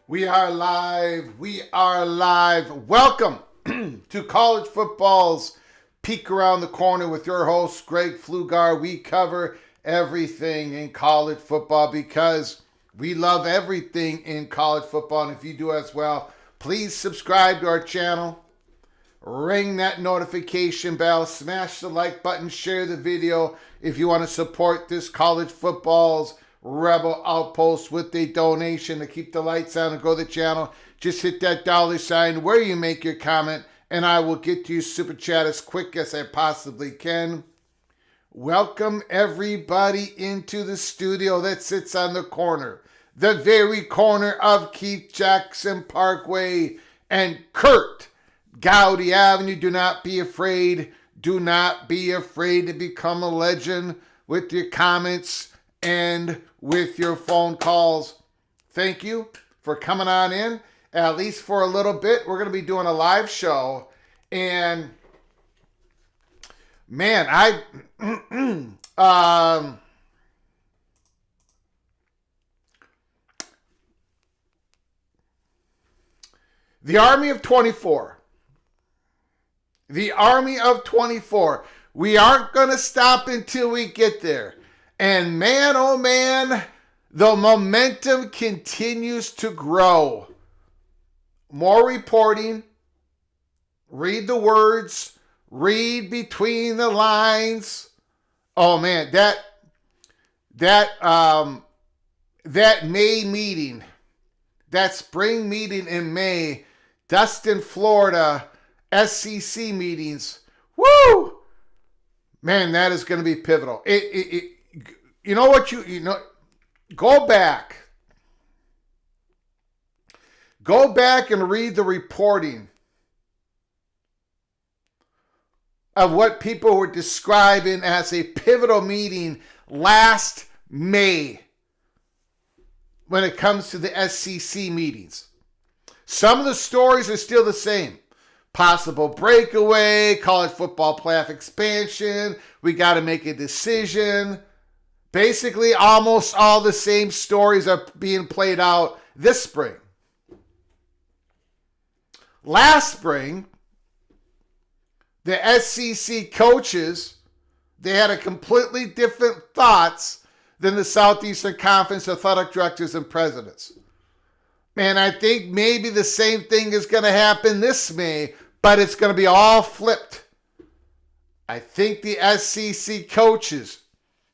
We are live. We are live. Welcome to College Football's Peek Around the Corner with your host, Greg Pflugar. We cover everything in college football because we love everything in college football. And if you do as well, please subscribe to our channel. Ring that notification bell. Smash the like button. Share the video if you want to support this college football's Rebel Outpost with a donation to keep the lights on and grow the channel. Just hit that $ where you make your comment, and I will get to you super chat as quick as I possibly can. Welcome everybody into the studio that sits on the corner, the very corner of Keith Jackson Parkway and Kurt Gowdy Avenue. Do not be afraid. Do not be afraid to become a legend with your comments and with your phone calls. Thank you for coming on in, at least for a little bit. We're going to be doing a live show. And man, the Army of 24. The Army of 24. We aren't going to stop until we get there. And man, oh man, the momentum continues to grow. More reporting. Read the words. Read between the lines. Oh man, that May meeting, that spring meeting in May, Destin, Florida, SEC meetings. Woo! Man, that is going to be pivotal. You know what go back. Go back and read the reporting of what people were describing as a pivotal meeting last May when it comes to the SEC meetings. Some of the stories are still the same. Possible breakaway, college football playoff expansion, we got to make a decision. Basically, almost all the same stories are being played out this spring. Last spring, the SEC coaches, they had a completely different thoughts than the Southeastern Conference athletic directors and presidents. And I think maybe the same thing is going to happen this May, but it's going to be all flipped. I think the SEC coaches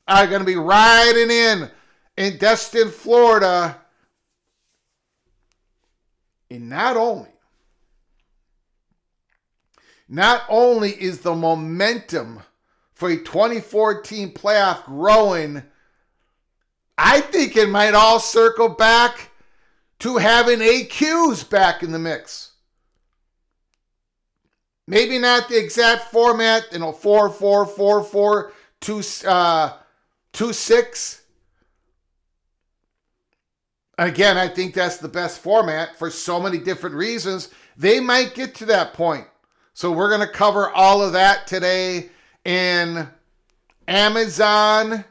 are going to be riding in Destin, Florida. And not only is the momentum for a 2014 playoff growing, I think it might all circle back to having AQs back in the mix. Maybe not the exact format, 4-4-4-4, 2-6. Again, I think that's the best format for so many different reasons. They might get to that point. So we're going to cover all of that today in Amazon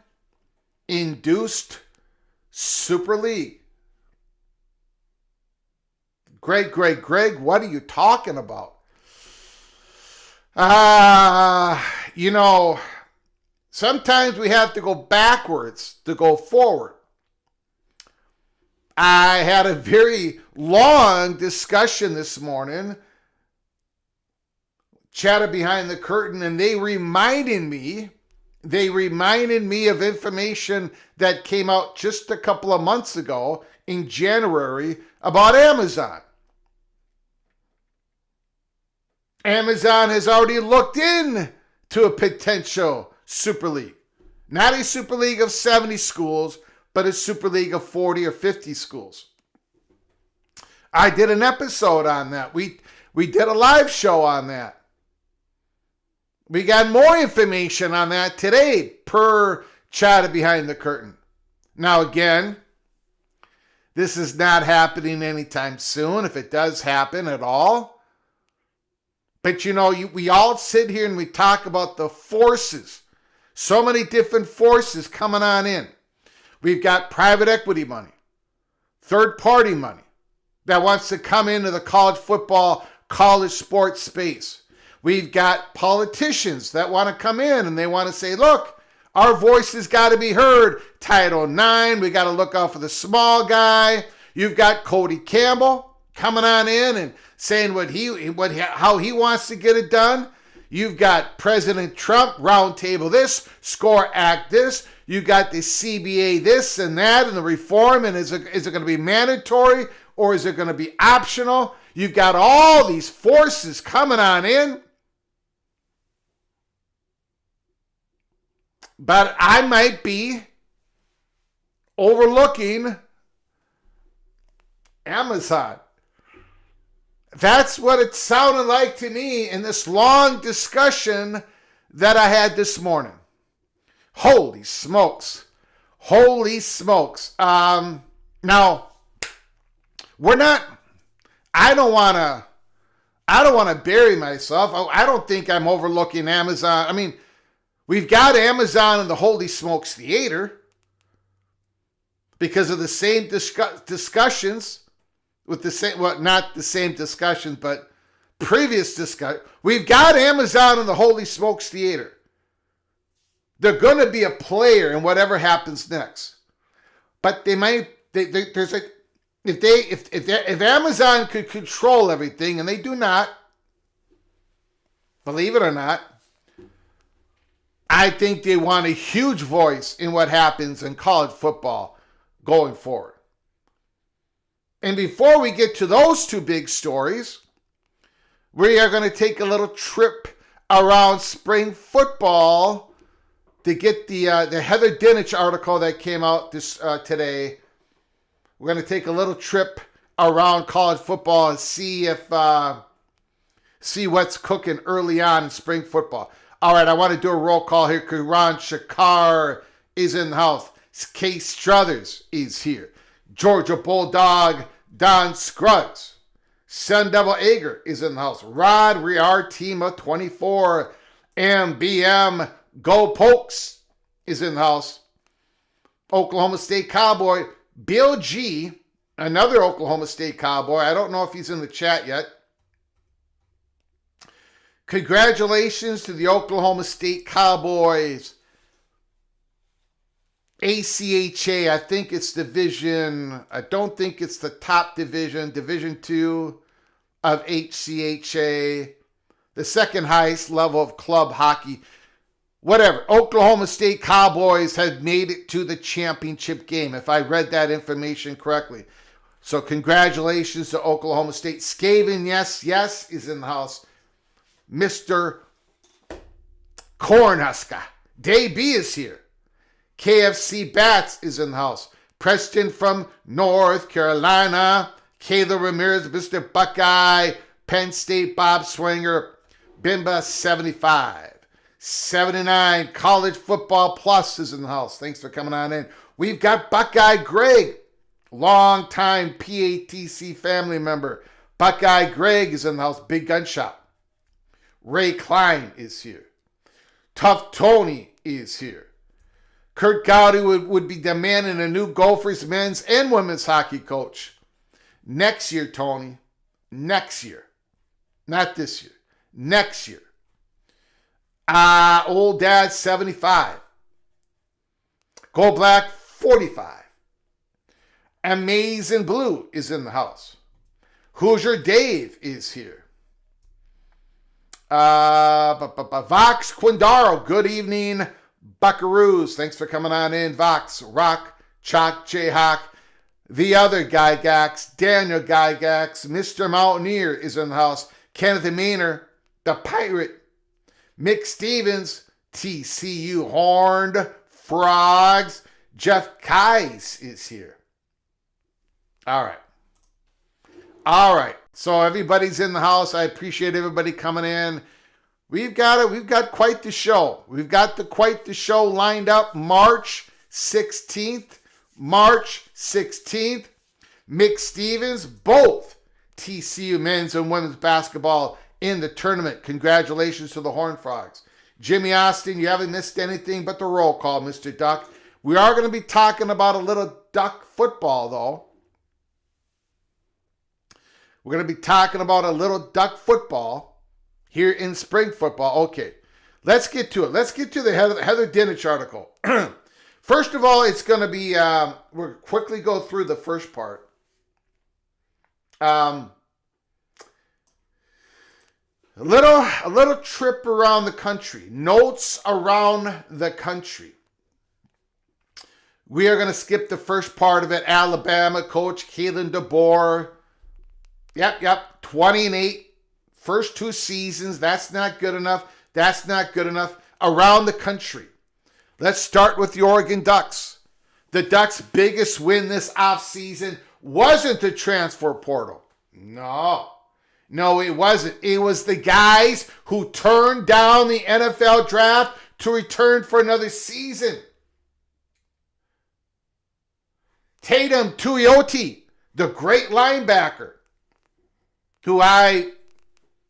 Induced Super League. Greg, what are you talking about? Sometimes we have to go backwards to go forward. I had a very long discussion this morning, chatted behind the curtain, and they reminded me of information that came out just a couple of months ago in January about Amazon. Amazon has already looked into a potential Super League. Not a Super League of 70 schools, but a Super League of 40 or 50 schools. I did an episode on that. We did a live show on that. We got more information on that today per Chatter Behind the Curtain. Now again, this is not happening anytime soon, if it does happen at all. But we all sit here and we talk about the forces. So many different forces coming on in. We've got private equity money, third-party money that wants to come into the college football, college sports space. We've got politicians that want to come in and they want to say, look, our voice has got to be heard. Title IX, we got to look out for the small guy. You've got Cody Campbell coming on in and saying how he wants to get it done. You've got President Trump, roundtable this, SCORE Act this. You got the CBA this and that and the reform, and is it going to be mandatory or is it going to be optional? You've got all these forces coming on in. But I might be overlooking Amazon. That's what it sounded like to me in this long discussion that I had this morning. Holy smokes. Now, I don't want to bury myself. I don't think I'm overlooking Amazon. I mean, we've got Amazon in the Holy Smokes Theater because of the same discussions with the same, well, not the same discussions, but previous discussion. We've got Amazon in the Holy Smokes Theater. They're going to be a player in whatever happens next. But they might, if Amazon could control everything, and they do not, believe it or not, I think they want a huge voice in what happens in college football going forward. And before we get to those two big stories, we are going to take a little trip around spring football to get the Heather Dinich article that came out today. We're going to take a little trip around college football and see if see what's cooking early on in spring football. All right, I want to do a roll call here. Karan Shakar is in the house. Case Struthers is here. Georgia Bulldog Don Scruggs. Sun Devil Ager is in the house. Rod Riartima 24. MBM Go Pokes is in the house. Oklahoma State Cowboy Bill G, another Oklahoma State Cowboy. I don't know if he's in the chat yet. Congratulations to the Oklahoma State Cowboys. ACHA, I think it's division, I don't think it's the top division, Division 2 of HCHA, the second highest level of club hockey. Whatever, Oklahoma State Cowboys have made it to the championship game, if I read that information correctly. So congratulations to Oklahoma State. Skaven, yes, is in the house. Mr. Cornhusker. Dave B is here. KFC Bats is in the house. Preston from North Carolina. Kayla Ramirez, Mr. Buckeye. Penn State Bob Swinger. Bimba 75. 79, College Football Plus is in the house. Thanks for coming on in. We've got Buckeye Greg, longtime PATC family member. Buckeye Greg is in the house. Big Gun Shop. Ray Klein is here. Tough Tony is here. Kurt Gowdy would be demanding a new Gophers men's and women's hockey coach. Next year, Tony. Next year. Not this year. Next year. Old Dad 75. Gold Black 45. Amazing Blue is in the house. Hoosier Dave is here. Vox Quindaro, good evening, Buckaroos. Thanks for coming on in. Vox, Rock, Chalk, Jayhawk, the other Gygax, Daniel Gygax, Mr. Mountaineer is in the house. Kenneth Maynor, the Pirate. Mick Stevens, TCU Horned Frogs. Jeff Kais is here. All right. So everybody's in the house. I appreciate everybody coming in. We've got quite the show. We've got quite the show lined up. March 16th. Mick Stevens, both TCU men's and women's basketball in the tournament. Congratulations to the Horned Frogs. Jimmy Austin, you haven't missed anything but the roll call, Mr. Duck. We are going to be talking about a little duck football, though. We're going to be talking about a little duck football here in spring football. Okay, let's get to it. Let's get to the Heather Dinich article. First of all, it's going to be, we'll quickly go through the first part. A little trip around the country. Notes around the country. We are going to skip the first part of it. Alabama coach Kalen DeBoer. Yep. 20-8. First 2 seasons. That's not good enough. Around the country. Let's start with the Oregon Ducks. The Ducks' biggest win this offseason wasn't the transfer portal. No, it wasn't. It was the guys who turned down the NFL draft to return for another season. Tatum Tuioti, the great linebacker, who I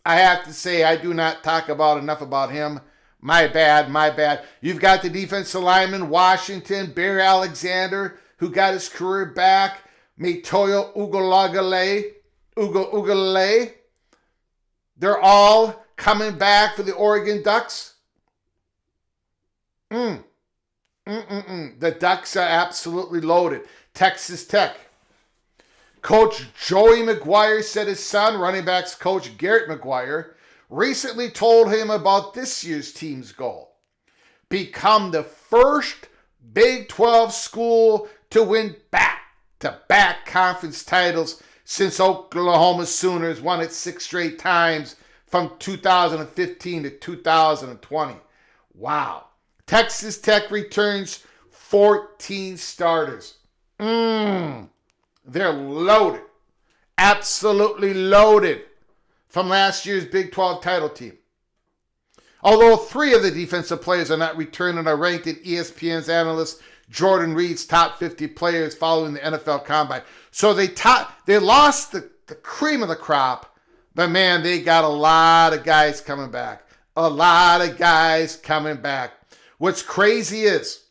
have to say I do not talk about enough about him. My bad. You've got the defensive lineman, Washington, Bear Alexander, who got his career back. Metoyo Ugalele. They're all coming back for the Oregon Ducks. The Ducks are absolutely loaded. Texas Tech. Coach Joey McGuire said his son, running backs coach Garrett McGuire, recently told him about this year's team's goal. Become the first Big 12 school to win back-to-back conference titles since Oklahoma Sooners won it 6 straight times from 2015 to 2020. Wow. Texas Tech returns 14 starters. They're loaded. Absolutely loaded from last year's Big 12 title team. Although 3 of the defensive players are not returned and are ranked in ESPN's analyst Jordan Reed's top 50 players following the NFL Combine. So they lost the cream of the crop, but man, they got a lot of guys coming back. A lot of guys coming back. What's crazy is,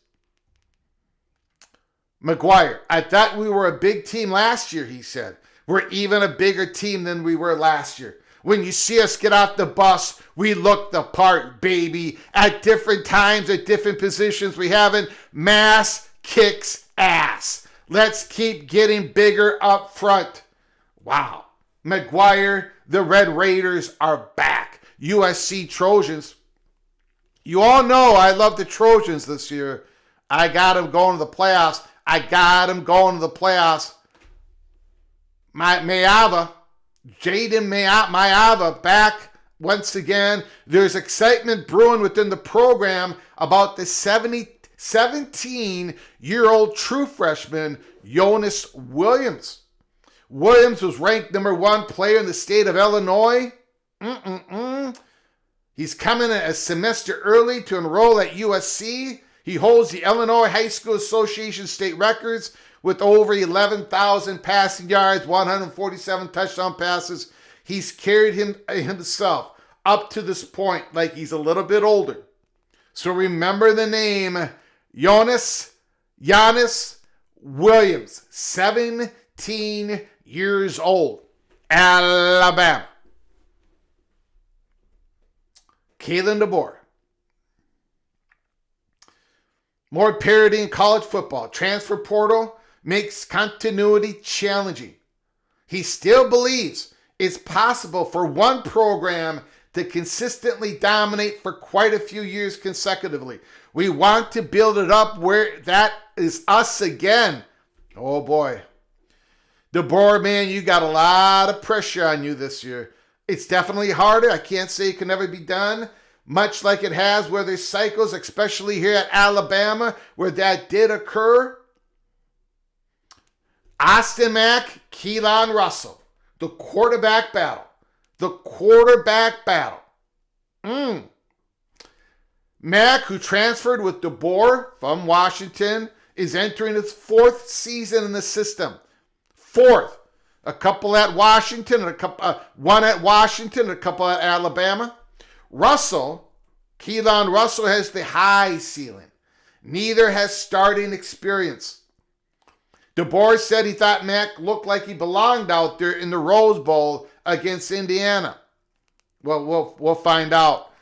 McGuire, I thought we were a big team last year, he said. We're even a bigger team than we were last year. When you see us get off the bus, we look the part, baby. At different times, at different positions, we haven't. Mass kicks ass. Let's keep getting bigger up front. Wow. McGuire, the Red Raiders are back. USC Trojans. You all know I love the Trojans this year. I got them going to the playoffs. Jaden Mayava back once again. There's excitement brewing within the program about the 17-year-old true freshman, Jonas Williams. Williams was ranked number 1 player in the state of Illinois. He's coming a semester early to enroll at USC. He holds the Illinois High School Association state records with over 11,000 passing yards, 147 touchdown passes. He's carried himself up to this point like he's a little bit older. So remember the name, Giannis Williams, 17 years old, Alabama. Kalen DeBoer. More parity in college football. Transfer portal makes continuity challenging. He still believes it's possible for one program to consistently dominate for quite a few years consecutively. We want to build it up where that is us again. Oh boy. DeBoer, man, you got a lot of pressure on you this year. It's definitely harder. I can't say it can never be done. Much like it has where there's cycles, especially here at Alabama, where that did occur. Austin Mack, Keelan Russell. The quarterback battle. Mack, who transferred with DeBoer from Washington, is entering his 4th season in the system. 4th. A couple at Washington, one at Washington, and a couple at Alabama. Keelan Russell has the high ceiling. Neither has starting experience. DeBoer said he thought Mack looked like he belonged out there in the Rose Bowl against Indiana. Well, we'll find out.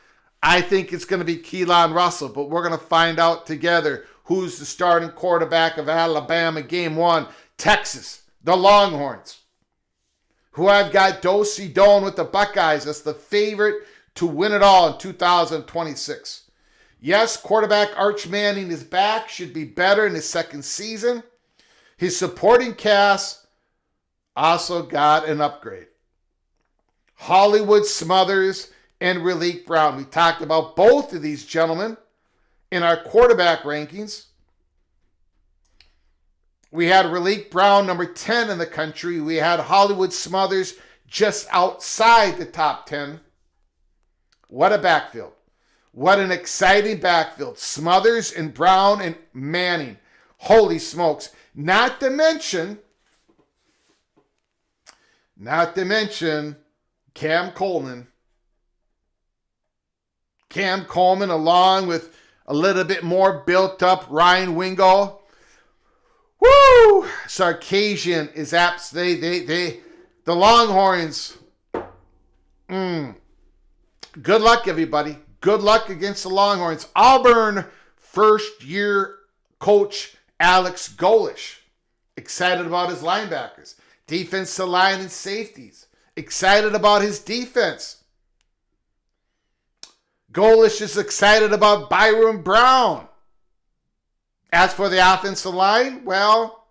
I think it's going to be Keelan Russell, but we're going to find out together who's the starting quarterback of Alabama Game 1. Texas, the Longhorns, who I've got Dosey Doan with the Buckeyes as the favorite to win it all in 2026. Yes, quarterback Arch Manning is back, should be better in his 2nd season. His supporting cast also got an upgrade. Hollywood Smothers and Relique Brown. We talked about both of these gentlemen in our quarterback rankings. We had Relique Brown, number 10 in the country. We had Hollywood Smothers just outside the top 10. What a backfield. What an exciting backfield. Smothers and Brown and Manning. Holy smokes. Not to mention Cam Coleman. Cam Coleman along with a little bit more built up Ryan Wingo. Woo! Sarkisian is the Longhorns. Good luck, everybody. Good luck against the Longhorns. Auburn first-year coach Alex Golish. Excited about his linebackers. Defensive line and safeties. Excited about his defense. Golish is excited about Byron Brown. As for the offensive line, well,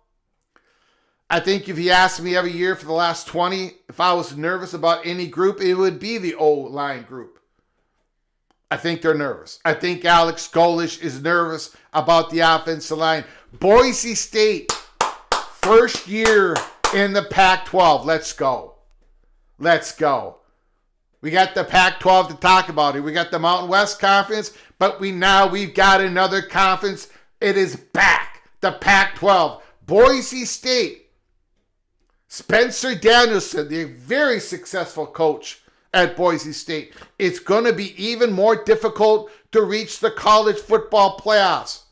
I think if you asked me every year for the last 20, if I was nervous about any group, it would be the O-line group. I think they're nervous. I think Alex Golish is nervous about the offensive line. Boise State, first year in the Pac-12. Let's go. We got the Pac-12 to talk about here. We got the Mountain West Conference, but we've got another conference. It is back. The Pac-12. Boise State. Spencer Danielson, the very successful coach at Boise State. It's going to be even more difficult to reach the college football playoffs.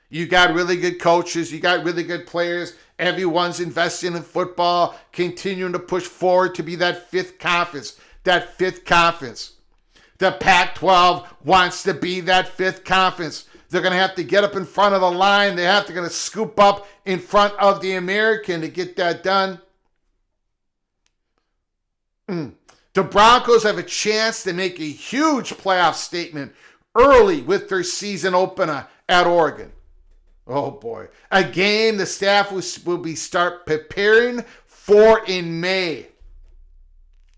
You got really good coaches. You got really good players. Everyone's investing in football, continuing to push forward to be that fifth conference. The Pac-12 wants to be that fifth conference. They're going to have to get up in front of the line. They're going to scoop up in front of the American to get that done. The Broncos have a chance to make a huge playoff statement early with their season opener at Oregon. Oh boy. A game the staff will be start preparing for in May.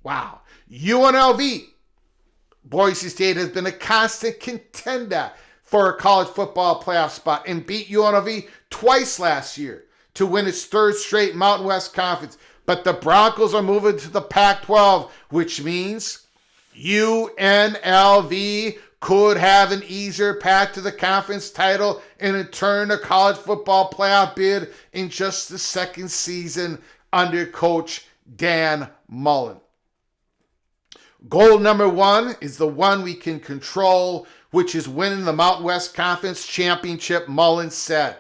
Wow. UNLV. Boise State has been a constant contender for a college football playoff spot and beat UNLV twice last year to win its third straight Mountain West Conference. But the Broncos are moving to the Pac-12, which means UNLV could have an easier path to the conference title and in turn a college football playoff bid in just the second season under Coach Dan Mullen. Goal number one is the one we can control, which is winning the Mountain West Conference Championship, Mullen said.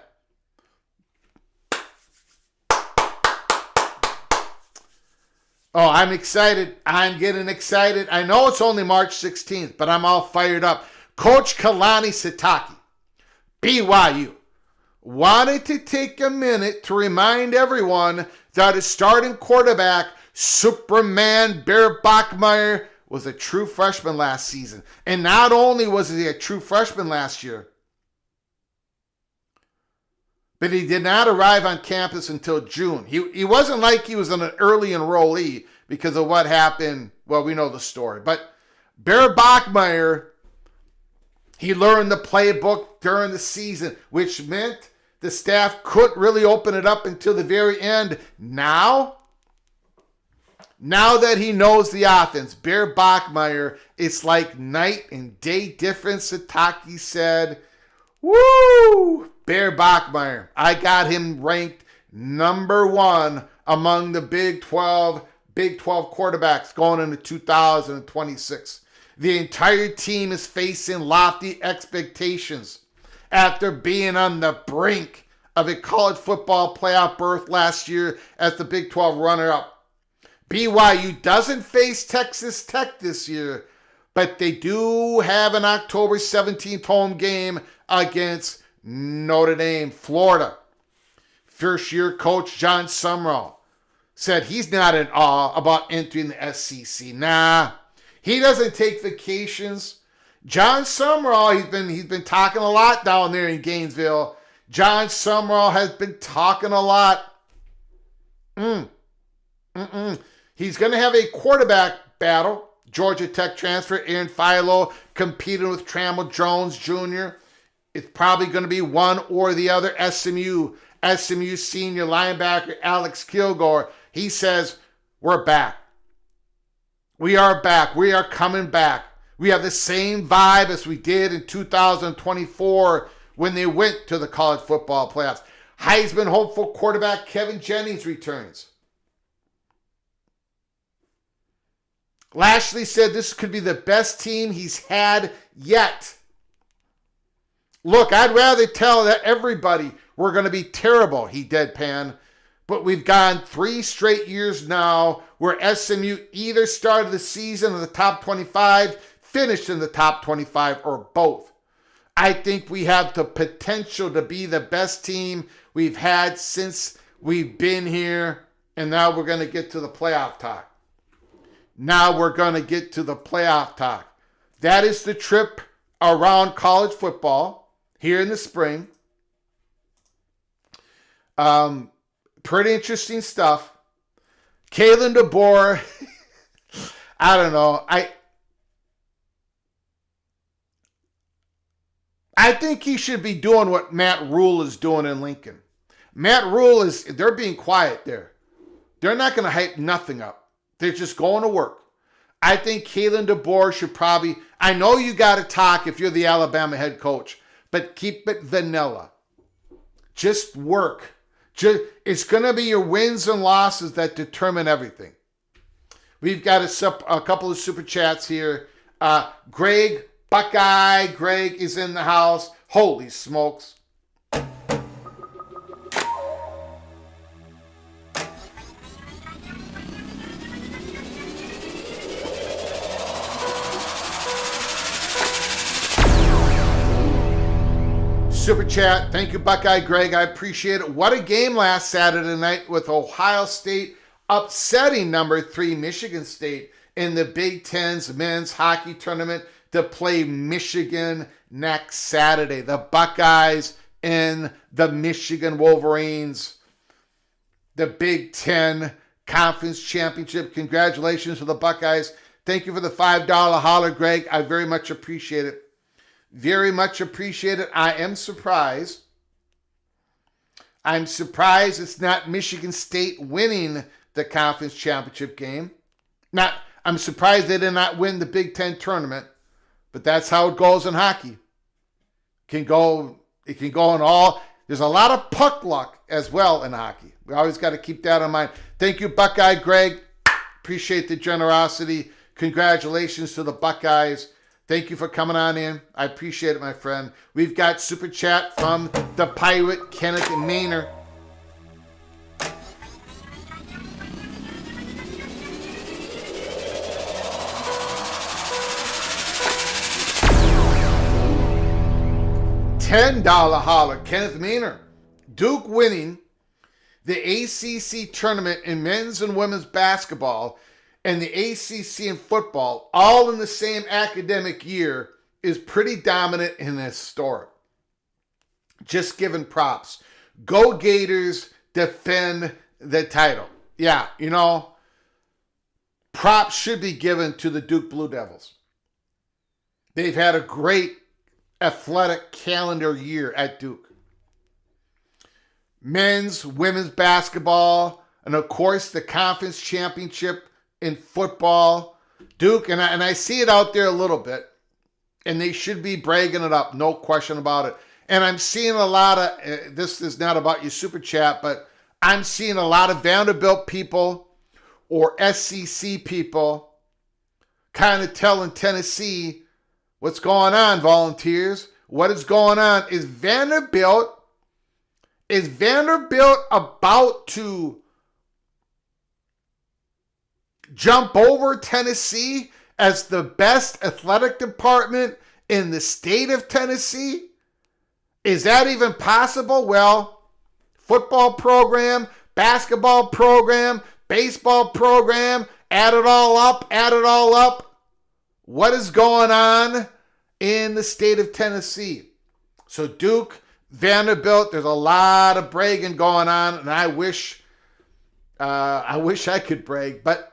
Oh, I'm excited. I'm getting excited. I know it's only March 16th, but I'm all fired up. Coach Kalani Sitake, BYU, wanted to take a minute to remind everyone that his starting quarterback, Superman Bear Bachmeier, was a true freshman last season. And not only was he a true freshman last year, but he did not arrive on campus until June. He wasn't like he was an early enrollee because of what happened. Well, we know the story. But Bear Bachmeier, he learned the playbook during the season, which meant the staff couldn't really open it up until the very end. Now that he knows the offense, Bear Bachmeier, it's like night and day difference, Sitake said. Woo! Bear Bachmeier. I got him ranked number one among the Big 12 quarterbacks going into 2026. The entire team is facing lofty expectations after being on the brink of a college football playoff berth last year as the Big 12 runner-up. BYU doesn't face Texas Tech this year, but they do have an October 17th home game against Notre Dame, Florida. First-year coach John Sumrall said he's not in awe about entering the SEC. Nah, he doesn't take vacations. John Sumrall, he's been talking a lot down there in Gainesville. John Sumrall has been talking a lot. He's going to have a quarterback battle. Georgia Tech transfer Aaron Philo competing with Trammell Jones Jr. It's probably going to be one or the other. SMU senior linebacker Alex Kilgore, he says, we're back. We are back. We are coming back. We have the same vibe as we did in 2024 when they went to the college football playoffs. Heisman hopeful quarterback Kevin Jennings returns. Lashley said this could be the best team he's had yet. Look, I'd rather tell that everybody we're going to be terrible, he deadpanned. But we've gone 3 straight years now where SMU either started the season in the top 25, finished in the top 25, or both. I think we have the potential to be the best team we've had since we've been here, and now we're going to get to the playoff talk. That is the trip around college football here in the spring. Pretty interesting stuff. Kalen DeBoer, I don't know. I think he should be doing what Matt Rule is doing in Lincoln. Matt Rule they're being quiet there. They're not going to hype nothing up. They're just going to work. I think Kalen DeBoer should probably, I know you got to talk if you're the Alabama head coach, but keep it vanilla. Just work. It's going to be your wins and losses that determine everything. We've got a couple of super chats here. Greg, Buckeye Greg is in the house. Holy smokes. Super chat. Thank you, Buckeye Greg. I appreciate it. What a game last Saturday night with Ohio State upsetting number 3 Michigan State in the Big Ten's men's hockey tournament to play Michigan next Saturday. The Buckeyes and the Michigan Wolverines. The Big Ten Conference Championship. Congratulations to the Buckeyes. Thank you for the $5 holler, Greg. I very much appreciate it. Very much appreciate it. I am surprised. I'm surprised it's not Michigan State winning the conference championship game. I'm surprised they did not win the Big Ten tournament, but that's how it goes in hockey. It can go in all. There's a lot of puck luck as well in hockey. We always got to keep that in mind. Thank you, Buckeye Greg. Appreciate the generosity. Congratulations to the Buckeyes. Thank you for coming on in. I appreciate it, my friend. We've got super chat from the pirate, Kenneth Maynard. $10 holler, Kenneth Maynard. Duke winning the ACC tournament in men's and women's basketball and the ACC in football, all in the same academic year, is pretty dominant and historic. Just giving props. Go Gators, defend the title. Yeah, props should be given to the Duke Blue Devils. They've had a great athletic calendar year at Duke. Men's, women's basketball, and of course the conference championship in football. Duke, and I see it out there a little bit, and they should be bragging it up, no question about it. And I'm seeing a lot of, this is not about your super chat, but I'm seeing a lot of Vanderbilt people or SEC people kind of telling Tennessee, what's going on, Volunteers? What is going on? Is Vanderbilt about to jump over Tennessee as the best athletic department in the state of Tennessee? Is that even possible? Well, football program, basketball program, baseball program, add it all up. What is going on in the state of Tennessee? So Duke, Vanderbilt, there's a lot of bragging going on, and I wish I could brag, but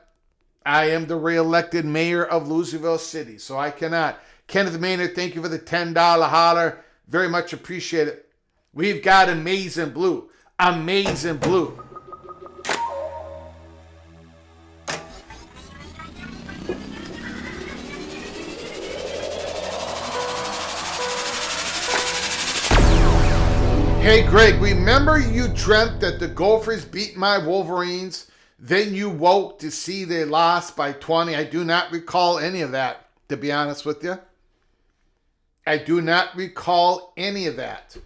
I am the re-elected mayor of Louisville City, so I cannot. Kenneth Maynard, thank you for the $10 holler. Very much appreciate it. We've got Amazing Blue. Amazing Blue. Hey, Greg, remember you dreamt that the Gophers beat my Wolverines? Then you woke to see they lost by 20. I do not recall any of that, to be honest with you. I do not recall any of that.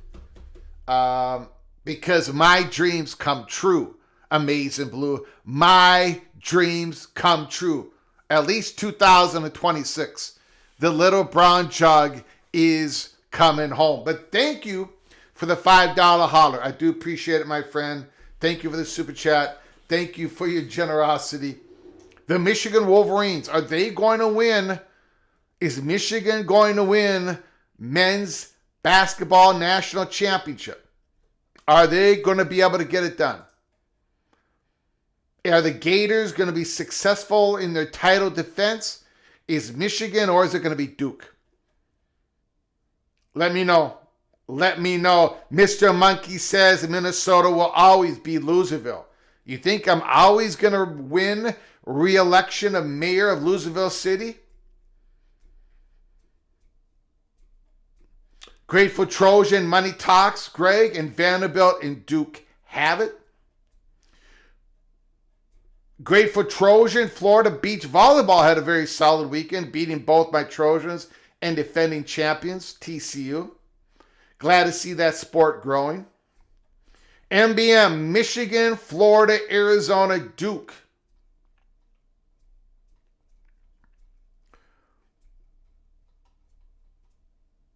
Because my dreams come true, Amazing Blue. My dreams come true. At least 2026. The little brown jug is coming home. But thank you for the $5 holler. I do appreciate it, my friend. Thank you for the super chat. Thank you for your generosity. The Michigan Wolverines, are they going to win? Is Michigan going to win men's basketball national championship? Are they going to be able to get it done? Are the Gators going to be successful in their title defense? Is Michigan, or is it going to be Duke? Let me know. Let me know. Mr. Monkey says Minnesota will always be Louisville. You think I'm always going to win re-election of mayor of Louisville City? Grateful Trojan, Money Talks, Greg, and Vanderbilt and Duke have it. Grateful Trojan, Florida Beach Volleyball had a very solid weekend, beating both my Trojans and defending champions, TCU. Glad to see that sport growing. MBM, Michigan, Florida, Arizona, Duke.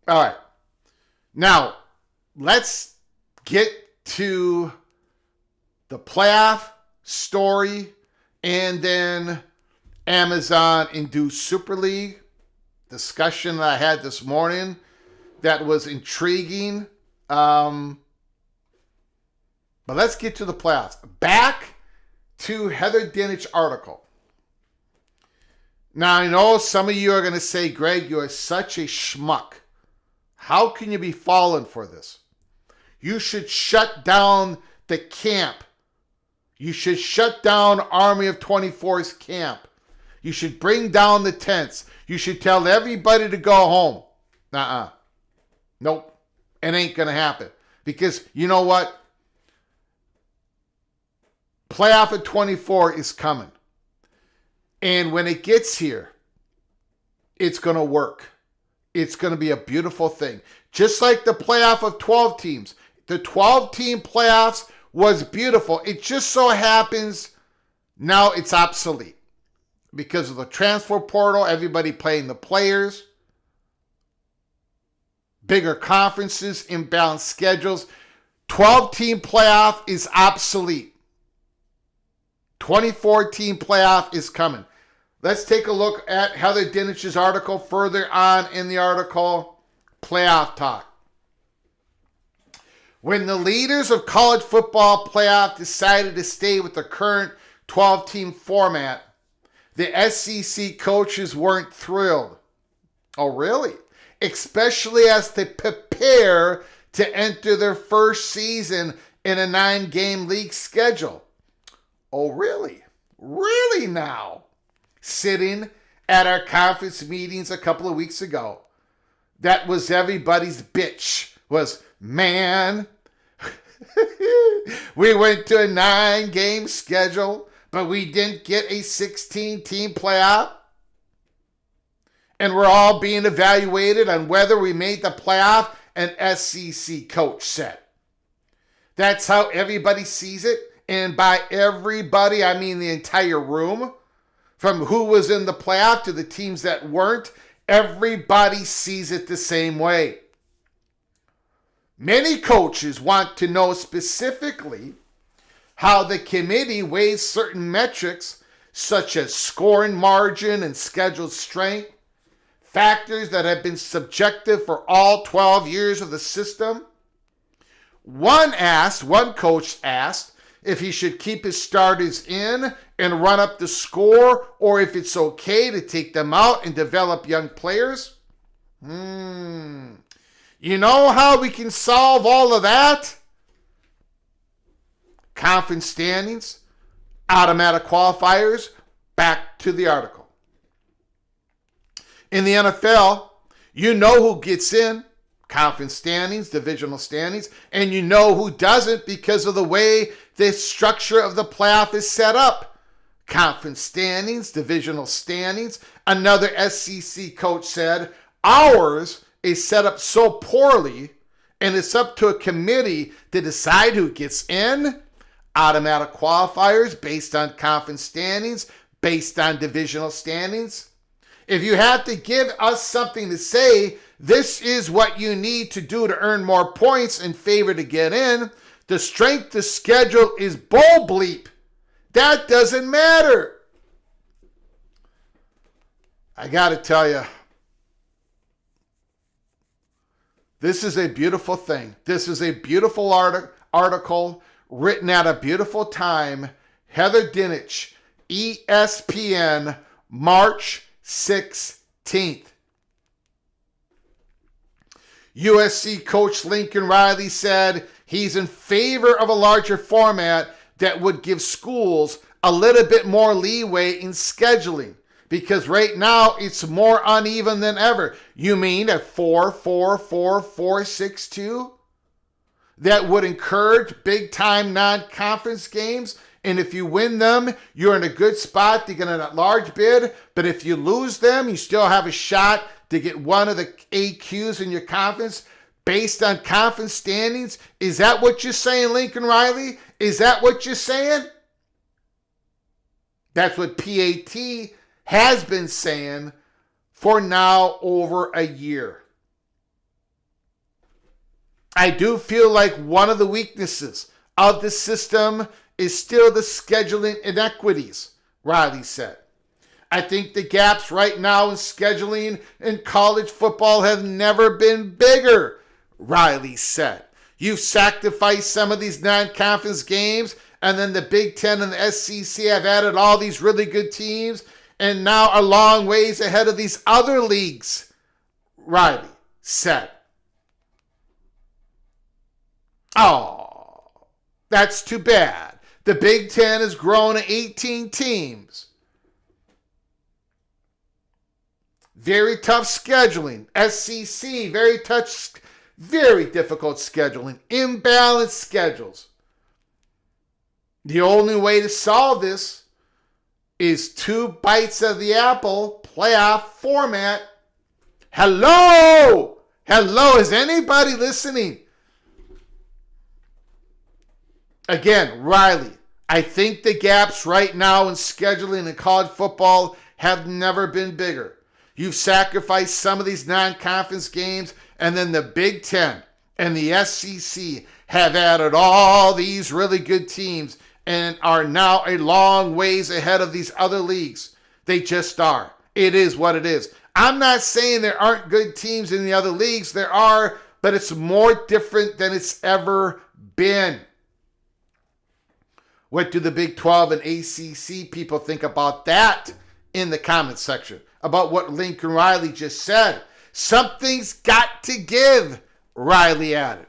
All right. Now, let's get to the playoff story and then Amazon Induced Super League discussion that I had this morning that was intriguing. But let's get to the playoffs. Back to Heather Dinich article. Now, I know some of you are going to say, Greg, you are such a schmuck. How can you be falling for this? You should shut down the camp. You should shut down Army of 24's camp. You should bring down the tents. You should tell everybody to go home. Nope. It ain't going to happen. Because you know what? Playoff at 24 is coming. And when it gets here, it's going to work. It's going to be a beautiful thing. Just like the playoff of 12 teams. The 12-team playoffs was beautiful. It just so happens now it's obsolete. Because of the transfer portal, everybody playing the players. Bigger conferences, imbalanced schedules. 12-team playoff is obsolete. 24-team playoff is coming. Let's take a look at Heather Dinich's article further on in the article, Playoff Talk. When the leaders of college football playoff decided to stay with the current 12-team format, the SEC coaches weren't thrilled. Oh, really? Especially as they prepare to enter their first season in a 9-game league schedule. Oh, really? Really now? Sitting at our conference meetings a couple of weeks ago, that was everybody's bitch, was, man, we went to a 9-game schedule, but we didn't get a 16-team playoff. And we're all being evaluated on whether we made the playoff, an SEC coach said. That's how everybody sees it. And by everybody, I mean the entire room. From who was in the playoff to the teams that weren't, everybody sees it the same way. Many coaches want to know specifically how the committee weighs certain metrics such as scoring margin and schedule strength, factors that have been subjective for all 12 years of the system. One coach asked if he should keep his starters in and run up the score, or if it's okay to take them out and develop young players. You know how we can solve all of that? Conference standings, automatic qualifiers, back to the article. In the NFL, you know who gets in, conference standings, divisional standings, and you know who doesn't because of the way the structure of the playoff is set up. Conference standings, divisional standings. Another SEC coach said, ours is set up so poorly, and it's up to a committee to decide who gets in. Automatic qualifiers based on conference standings, based on divisional standings. If you have to give us something to say, this is what you need to do to earn more points in favor to get in. The strength of schedule is bull bleep. That doesn't matter. I got to tell you, this is a beautiful thing. This is a beautiful article written at a beautiful time. Heather Dinich, ESPN, March 16th. USC coach Lincoln Riley said he's in favor of a larger format, that would give schools a little bit more leeway in scheduling, because right now it's more uneven than ever. You mean a 4-4-4-4-6-2 that would encourage big-time non-conference games? And if you win them, you're in a good spot to get a large bid. But if you lose them, you still have a shot to get one of the AQs in your conference based on conference standings. Is that what you're saying, Lincoln Riley? Is that what you're saying? That's what PAT has been saying for now over a year. I do feel like one of the weaknesses of the system is still the scheduling inequities, Riley said. I think the gaps right now in scheduling in college football have never been bigger, Riley said. You've sacrificed some of these non-conference games, and then the Big Ten and the SEC have added all these really good teams, and now are long ways ahead of these other leagues, Riley said. Oh, that's too bad. The Big Ten has grown to 18 teams. Very tough scheduling. SEC, very difficult scheduling. Imbalanced schedules. The only way to solve this is 2 bites of the apple playoff format. Hello! Is anybody listening? Again, Riley, I think the gaps right now in scheduling in college football have never been bigger. You've sacrificed some of these non-conference games, and then the Big Ten and the SEC have added all these really good teams and are now a long ways ahead of these other leagues. They just are. It is what it is. I'm not saying there aren't good teams in the other leagues. There are, but it's more different than it's ever been. What do the Big 12 and ACC people think about that in the comments section? About what Lincoln Riley just said. Something's got to give, Riley added.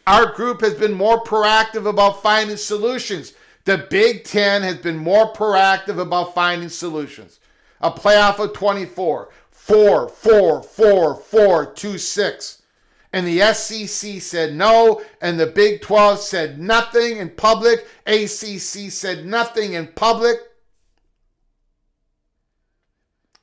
Our group has been more proactive about finding solutions. The Big Ten has been more proactive about finding solutions. A playoff of 24. 4, 4, 4, 4, 2, 6. And the SEC said no, and the Big 12 said nothing in public. ACC said nothing in public.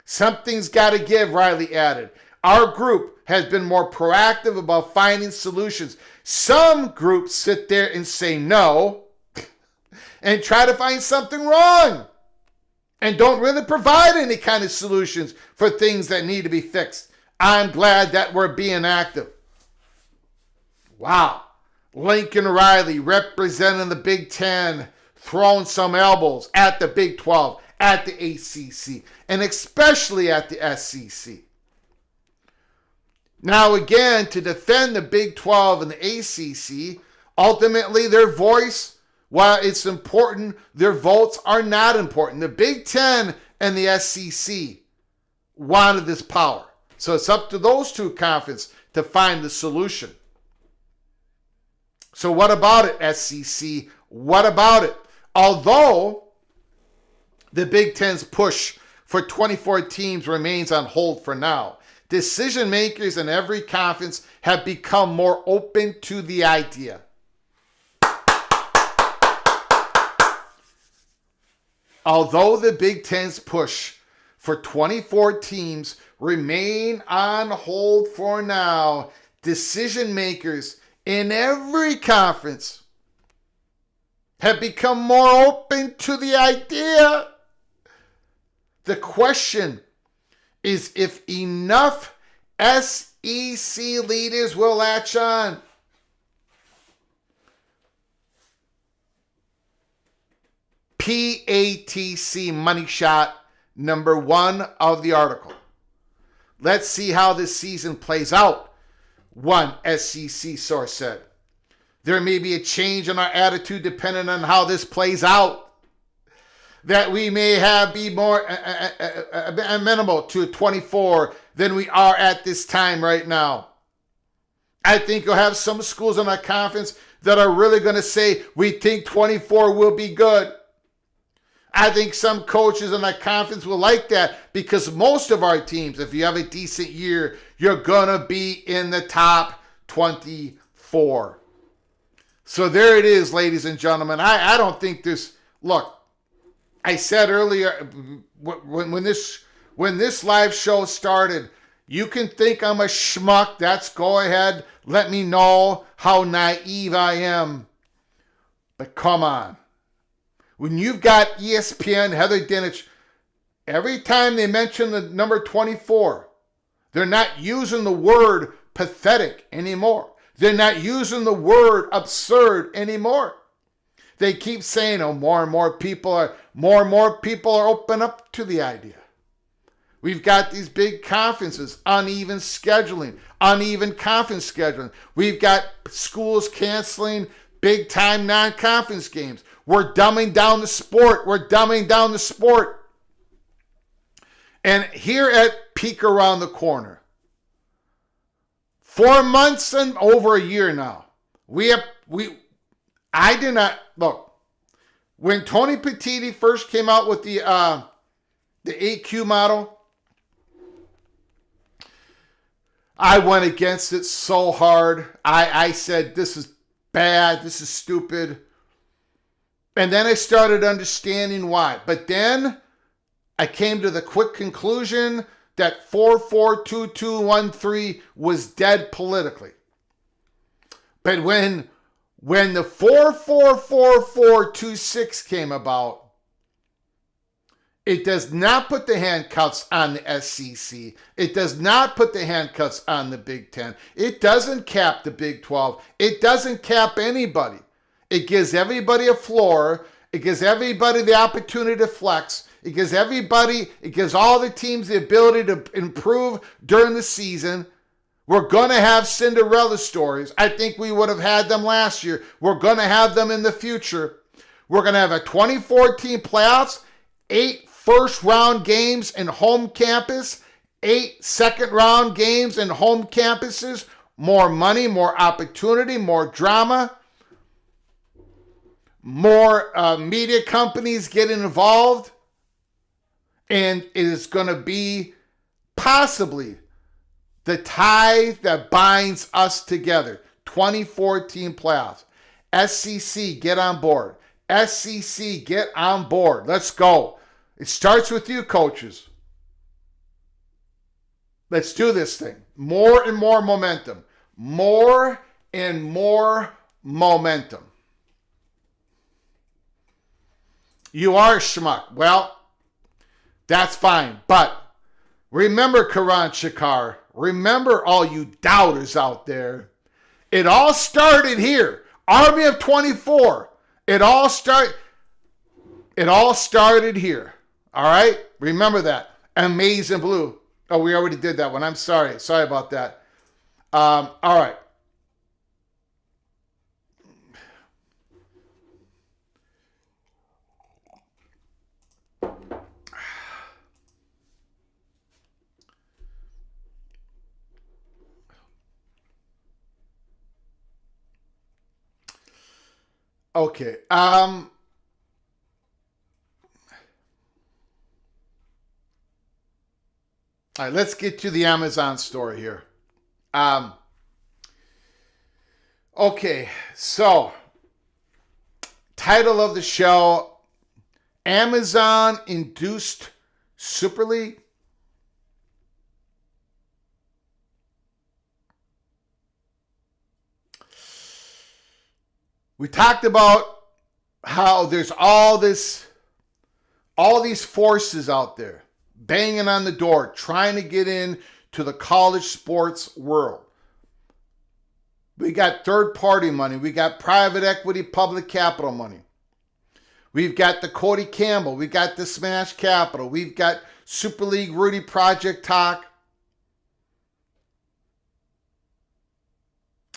Something's got to give, Riley added. Our group has been more proactive about finding solutions. Some groups sit there and say no and try to find something wrong and don't really provide any kind of solutions for things that need to be fixed. I'm glad that we're being active. Wow. Lincoln Riley representing the Big Ten, throwing some elbows at the Big 12, at the ACC, and especially at the SEC. Now again, to defend the Big 12 and the ACC, ultimately their voice, while it's important, their votes are not important. The Big Ten and the SEC wanted this power. So it's up to those two conferences to find the solution. So what about it, SEC? What about it? Although the Big Ten's push for 24 teams remains on hold for now, decision makers in every conference have become more open to the idea. Although the Big Ten's push for 24 teams remain on hold for now, decision makers in every conference have become more open to the idea. The question is if enough SEC leaders will latch on. PATC money shot number 1 of the article. Let's see how this season plays out, one SEC source said. There may be a change in our attitude depending on how this plays out. That we may be more amenable to 24 than we are at this time right now. I think you'll have some schools in that conference that are really going to say, we think 24 will be good. I think some coaches in that conference will like that because most of our teams, if you have a decent year, you're going to be in the top 24. So there it is, ladies and gentlemen. I don't think this, look, I said earlier when this live show started, you can think I'm a schmuck. That's go ahead. Let me know how naive I am. But come on. When you've got ESPN, Heather Dinich, every time they mention the number 24, they're not using the word pathetic anymore. They're not using the word absurd anymore. They keep saying, oh, more and more people are open up to the idea. We've got these big conferences, uneven scheduling, uneven conference scheduling. We've got schools canceling big-time non-conference games. We're dumbing down the sport. And here at Peak Around the Corner, 4 months and over a year now, I did not, look, when Tony Petitti first came out with the AQ model, I went against it so hard. I said, this is bad. This is stupid. And then I started understanding why. But then I came to the quick conclusion that 442213 was dead politically. But when the 444426 came about, it does not put the handcuffs on the SEC. It does not put the handcuffs on the Big Ten. It doesn't cap the Big 12. It doesn't cap anybody. It gives everybody a floor. It gives everybody the opportunity to flex. It gives all the teams the ability to improve during the season. We're going to have Cinderella stories. I think we would have had them last year. We're going to have them in the future. We're going to have a 2014 playoffs, 8 first-round games in home campus, 8 second-round games in home campuses, more money, more opportunity, more drama, more media companies getting involved, and it is going to be possibly the tie that binds us together. 2014 playoffs. SEC, get on board. SEC, get on board. Let's go. It starts with you, coaches. Let's do this thing. More and more momentum. More and more momentum. You are a schmuck. Well, that's fine. But remember, Karan Shakar, remember all you doubters out there. It all started here. Army of 24. It all started here. All right? Remember that. Amazing Blue. Oh, we already did that one. I'm sorry. Sorry about that. All right. Okay. All right, let's get to the Amazon story here. Okay, so title of the show, Amazon Induced Super League. We talked about how there's all these forces out there banging on the door, trying to get in to the college sports world. We got third-party money. We got private equity, public capital money. We've got the Cody Campbell. We got the Smash Capital. We've got Super League Rudy Project talk.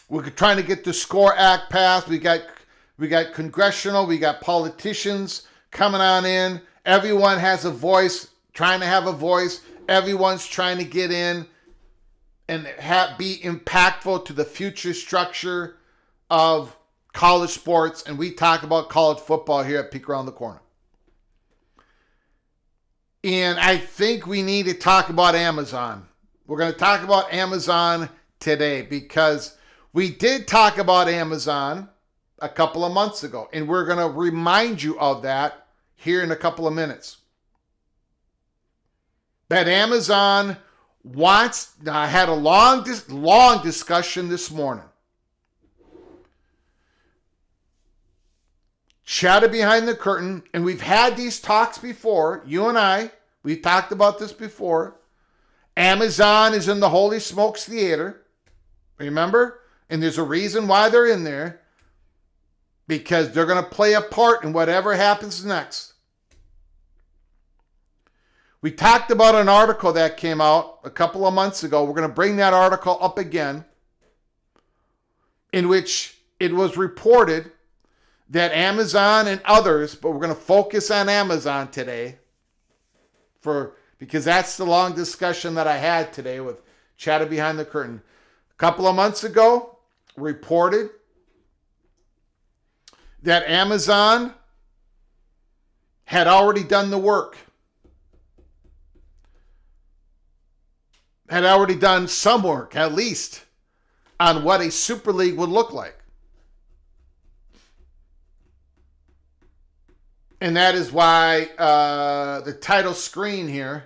We're trying to get the SCORE Act passed. We got congressional. We got politicians coming on in. Everyone has a voice, trying to have a voice. Everyone's trying to get in. and be impactful to the future structure of college sports. And we talk about college football here at Peek Around the Corner. And I think we need to talk about Amazon. We're going to talk about Amazon today because we did talk about Amazon a couple of months ago. And we're going to remind you of that here in a couple of minutes. That Amazon I had a long discussion this morning. Chatter behind the curtain, and we've had these talks before. You and I, we've talked about this before. Amazon is in the Holy Smokes Theater. Remember? And there's a reason why they're in there. Because they're going to play a part in whatever happens next. We talked about an article that came out a couple of months ago. We're going to bring that article up again, in which it was reported that Amazon and others, but we're going to focus on Amazon today because that's the long discussion that I had today with Chatter Behind the Curtain. A couple of months ago, reported that Amazon had already done the work, had already done some work, at least, on what a Super League would look like. And that is why the title screen here,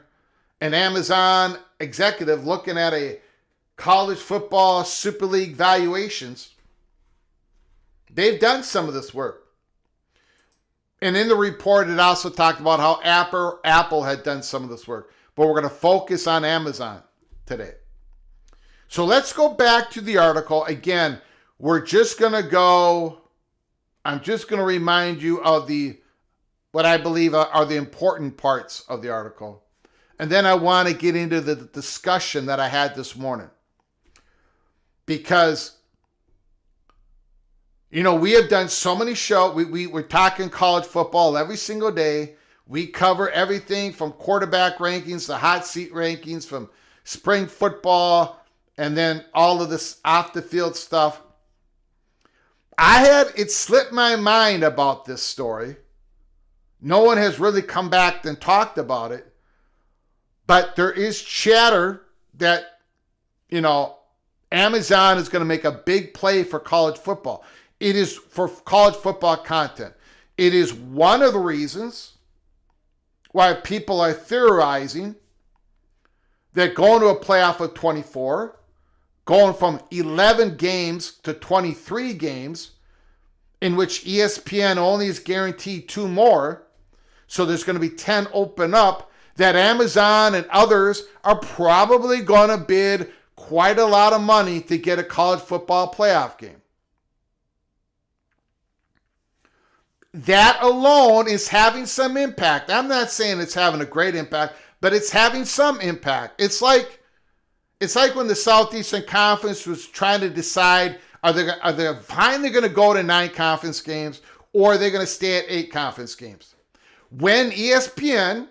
an Amazon executive looking at a college football Super League valuations, they've done some of this work. And in the report, it also talked about how Apple had done some of this work. But we're going to focus on Amazon today. So let's go back to the article. Again, I'm just going to remind you of what I believe are the important parts of the article. And then I want to get into the discussion that I had this morning. Because, we have done so many shows. We're talking college football every single day. We cover everything from quarterback rankings to hot seat rankings, from spring football, and then all of this off the field stuff. It slipped my mind about this story. No one has really come back and talked about it. But there is chatter that, Amazon is going to make a big play for college football. It is for college football content. It is one of the reasons why people are theorizing that going to a playoff of 24, going from 11 games to 23 games, in which ESPN only is guaranteed 2 more, so there's going to be 10 open up, that Amazon and others are probably going to bid quite a lot of money to get a college football playoff game. That alone is having some impact. I'm not saying it's having a great impact, but it's having some impact. It's like when the Southeastern Conference was trying to decide, are they finally going to go to 9 conference games, or are they going to stay at 8 conference games? When ESPN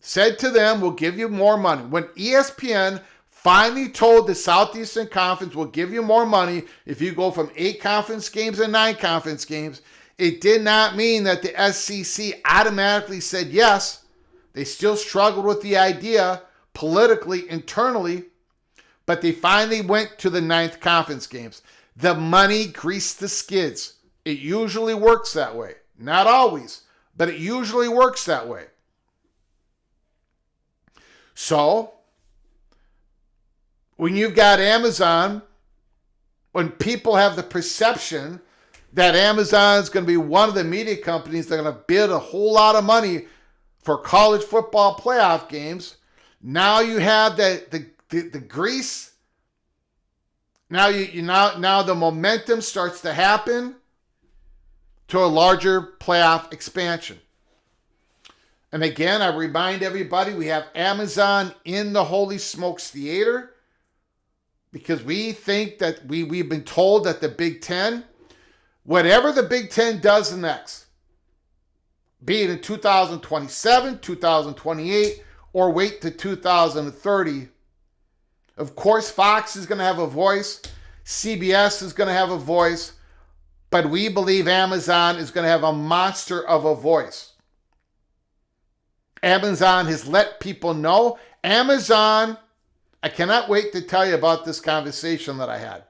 said to them, we'll give you more money. When ESPN finally told the Southeastern Conference, we'll give you more money if you go from 8 conference games to 9 conference games, it did not mean that the SEC automatically said yes. They still struggled with the idea politically, internally, but they finally went to the 9th conference games. The money greased the skids. It usually works that way. Not always, but it usually works that way. So, when you've got Amazon, when people have the perception that Amazon is going to be one of the media companies that are going to bid a whole lot of money for college football playoff games, now you have the grease. Now now the momentum starts to happen to a larger playoff expansion. And again, I remind everybody, we have Amazon in the Holy Smokes Theater because we think that we've been told that the Big Ten, whatever the Big Ten does next, be it in 2027, 2028, or wait to 2030, Of course, Fox is going to have a voice. CBS is going to have a voice. But we believe Amazon is going to have a monster of a voice. Amazon has let people know. Amazon, I cannot wait to tell you about this conversation that I had.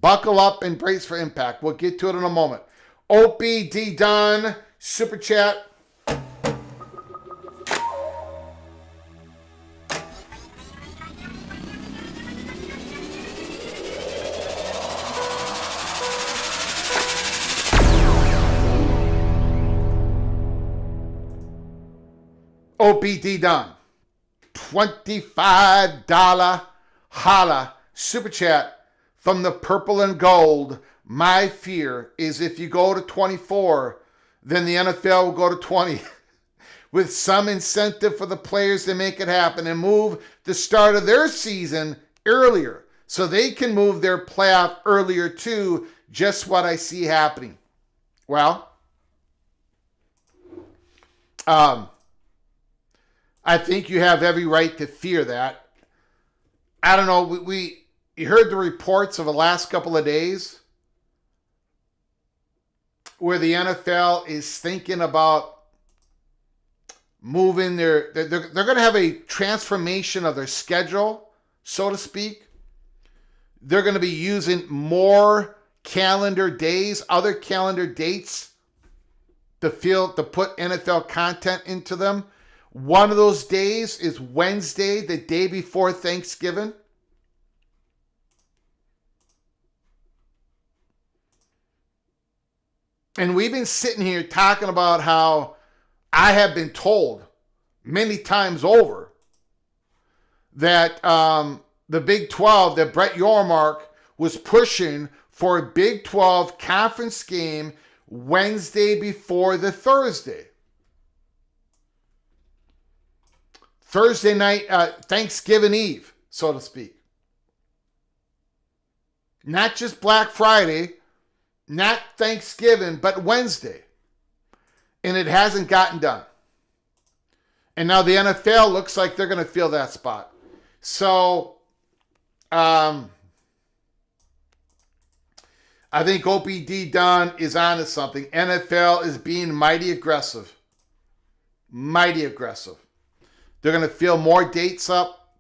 Buckle up and brace for impact. We'll get to it in a moment. OPD Don, Super Chat. OPD Don, $25 holla Super Chat from the Purple and Gold. My fear is if you go to 24, then the NFL will go to 20 with some incentive for the players to make it happen and move the start of their season earlier so they can move their playoff earlier too. Just what I see happening. Well, I think you have every right to fear that. I don't know. You heard the reports of the last couple of days where the NFL is thinking about moving they're going to have a transformation of their schedule, so to speak. They're going to be using more calendar days, other calendar dates to put NFL content into them. One of those days is Wednesday, the day before Thanksgiving. And we've been sitting here talking about how I have been told many times over that the Big 12, that Brett Yormark was pushing for a Big 12 conference game Wednesday before the Thursday. Thursday night, Thanksgiving Eve, so to speak. Not just Black Friday, not Thanksgiving, but Wednesday. And it hasn't gotten done. And now the NFL looks like they're going to fill that spot. So, I think OPD Don is onto something. NFL is being mighty aggressive. Mighty aggressive. They're going to fill more dates up.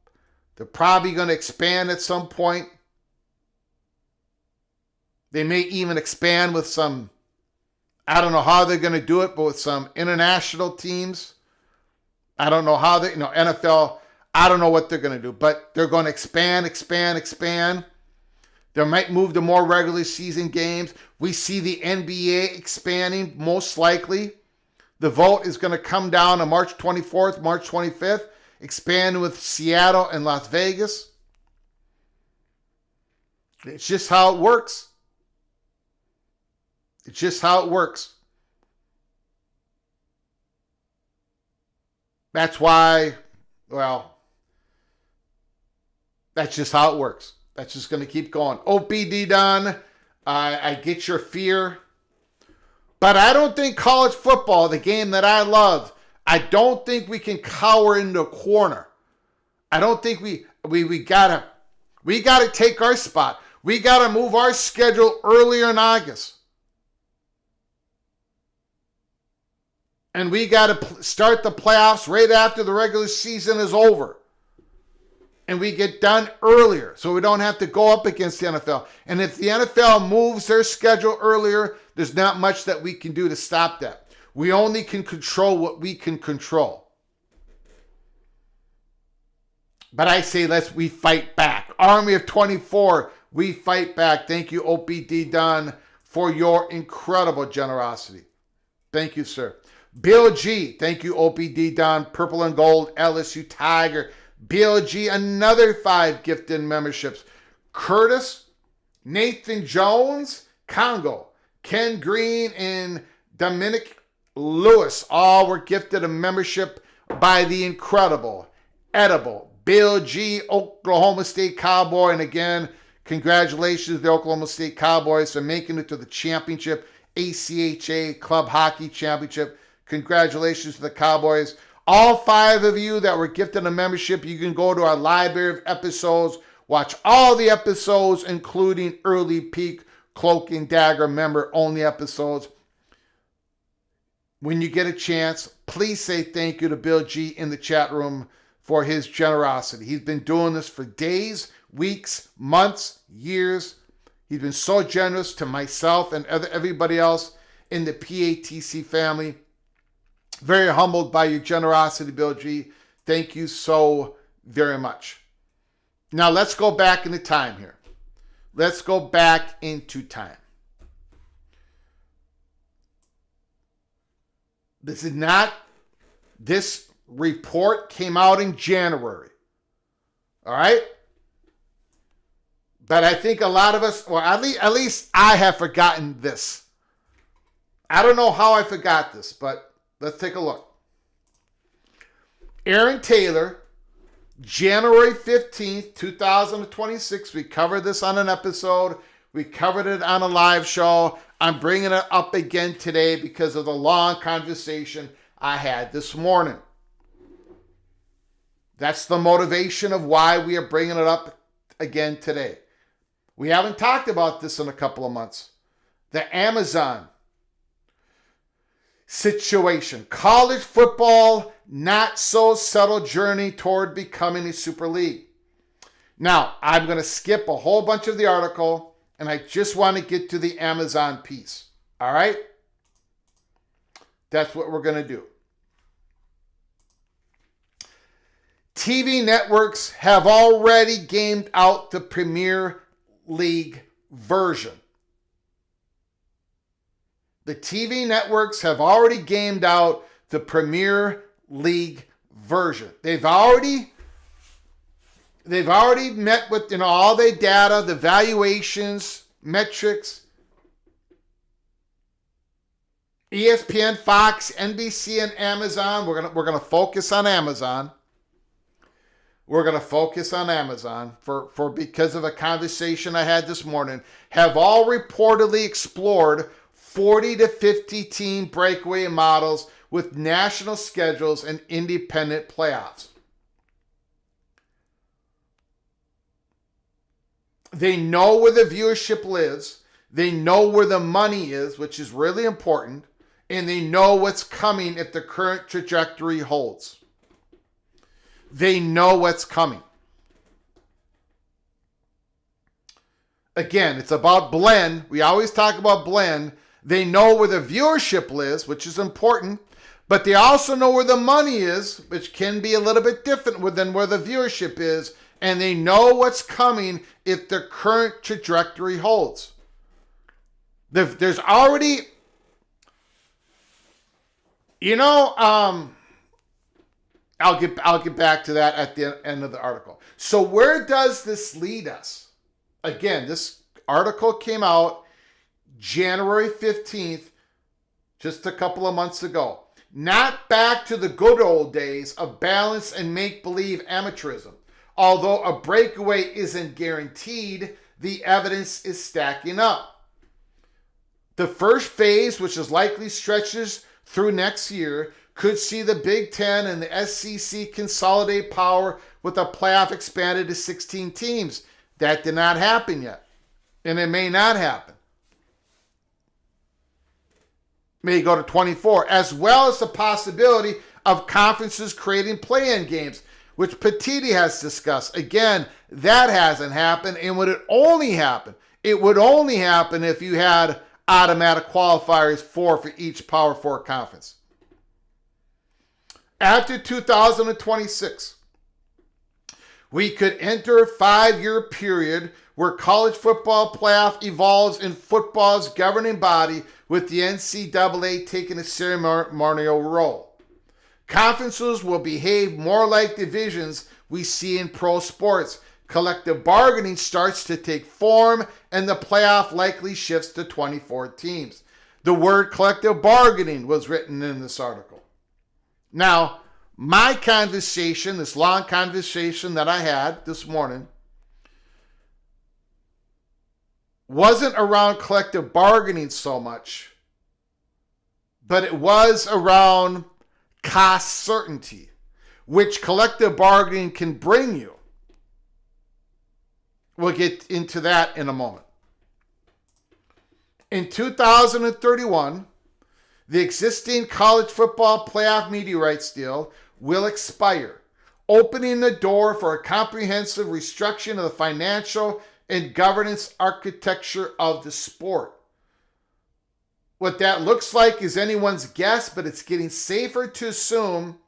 They're probably going to expand at some point. They may even expand with some, I don't know how they're going to do it, but with some international teams. I don't know how NFL, I don't know what they're going to do, but they're going to expand. They might move to more regular season games. We see the NBA expanding, most likely. The vote is going to come down on March 24th, March 25th, expand with Seattle and Las Vegas. It's just how it works. It's just how it works. That's why, well, that's just how it works. That's just going to keep going. OPD Don, I get your fear. But I don't think college football, the game that I love, I don't think we can cower into a corner. I don't think we gotta take our spot. We gotta move our schedule earlier in August. And we gotta start the playoffs right after the regular season is over. And we get done earlier so we don't have to go up against the NFL. And if the NFL moves their schedule earlier, there's not much that we can do to stop that. We only can control what we can control. But I say we fight back. Army of 24, we fight back. Thank you, OPD Don, for your incredible generosity. Thank you, sir. Bill G, thank you, OPD Don, Purple and Gold, LSU Tiger. Bill G, another 5 gifted memberships. Curtis, Nathan Jones, Congo, Ken Green, and Dominic Lewis all were gifted a membership by the incredible, edible Bill G, Oklahoma State Cowboy. And again, congratulations to the Oklahoma State Cowboys for making it to the championship, ACHA Club Hockey Championship. Congratulations to the Cowboys. All 5 of you that were gifted a membership, you can go to our library of episodes, watch all the episodes, including early peak Cloak and Dagger member-only episodes. When you get a chance, please say thank you to Bill G in the chat room for his generosity. He's been doing this for days, weeks, months, years. He's been so generous to myself and everybody else in the PATC family. Very humbled by your generosity, Bill G. Thank you so very much. Now let's go back into time here. Let's go back into time. This report came out in January. All right? But I think a lot of us, or at least I have forgotten this. I don't know how I forgot this, but let's take a look. Aaron Taylor, January 15th, 2026. We covered this on an episode. We covered it on a live show. I'm bringing it up again today because of the long conversation I had this morning. That's the motivation of why we are bringing it up again today. We haven't talked about this in a couple of months. The Amazon situation. College football, not so subtle journey toward becoming a super league. Now, I'm going to skip a whole bunch of the article, and I just want to get to the Amazon piece. All right? That's what we're going to do. TV networks have already gamed out the Premier League version. The TV networks have already gamed out the Premier League version. They've already met with all their data, the valuations, metrics. ESPN, Fox, NBC, and Amazon. We're gonna focus on Amazon. We're going to focus on Amazon for because of a conversation I had this morning, have all reportedly explored 40 to 50 team breakaway models with national schedules and independent playoffs. They know where the viewership lives. They know where the money is, which is really important. And they know what's coming if the current trajectory holds. They know what's coming. Again, it's about blend. We always talk about blend. They know where the viewership lives, which is important, but they also know where the money is, which can be a little bit different than where the viewership is, and they know what's coming if the current trajectory holds. There's already, I'll get back to that at the end of the article. So where does this lead us? Again, this article came out January 15th, just a couple of months ago. Not back to the good old days of balance and make-believe amateurism. Although a breakaway isn't guaranteed, the evidence is stacking up. The first phase, which is likely stretches through next year, could see the Big Ten and the SEC consolidate power with a playoff expanded to 16 teams. That did not happen yet. And it may not happen. May go to 24, as well as the possibility of conferences creating play-in games, which Petiti has discussed. Again, that hasn't happened, and would it only happen? It would only happen if you had automatic qualifiers for each Power 4 conference. After 2026, we could enter a 5-year period where college football playoff evolves in football's governing body, with the NCAA taking a ceremonial role. Conferences will behave more like divisions we see in pro sports. Collective bargaining starts to take form, and the playoff likely shifts to 24 teams. The word collective bargaining was written in this article. Now, my conversation, this long conversation that I had this morning, wasn't around collective bargaining so much, but it was around cost certainty, which collective bargaining can bring you. We'll get into that in a moment. In 2031, the existing college football playoff media rights deal will expire, opening the door for a comprehensive restructuring of the financial and governance architecture of the sport. What that looks like is anyone's guess, but it's getting safer to assume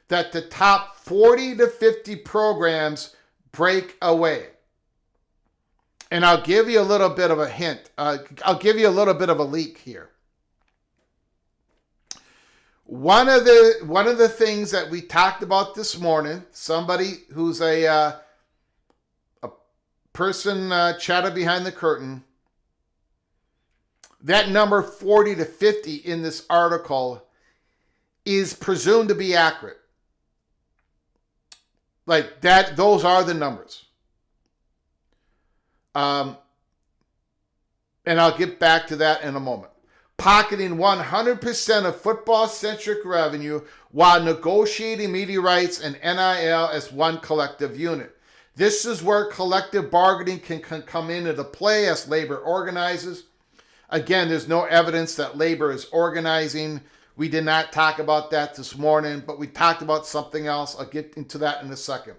that the top 40 to 50 programs break away. And I'll give you a little bit of a hint. I'll give you a little bit of a leak here. One of the things that we talked about this morning, somebody who's a person chatted behind the curtain, that number 40 to 50 in this article is presumed to be accurate. Like that, those are the numbers. And I'll get back to that in a moment. Pocketing 100% of football-centric revenue while negotiating media rights and NIL as one collective unit. This is where collective bargaining can come into play as labor organizes. Again, there's no evidence that labor is organizing. We did not talk about that this morning, but we talked about something else. I'll get into that in a second.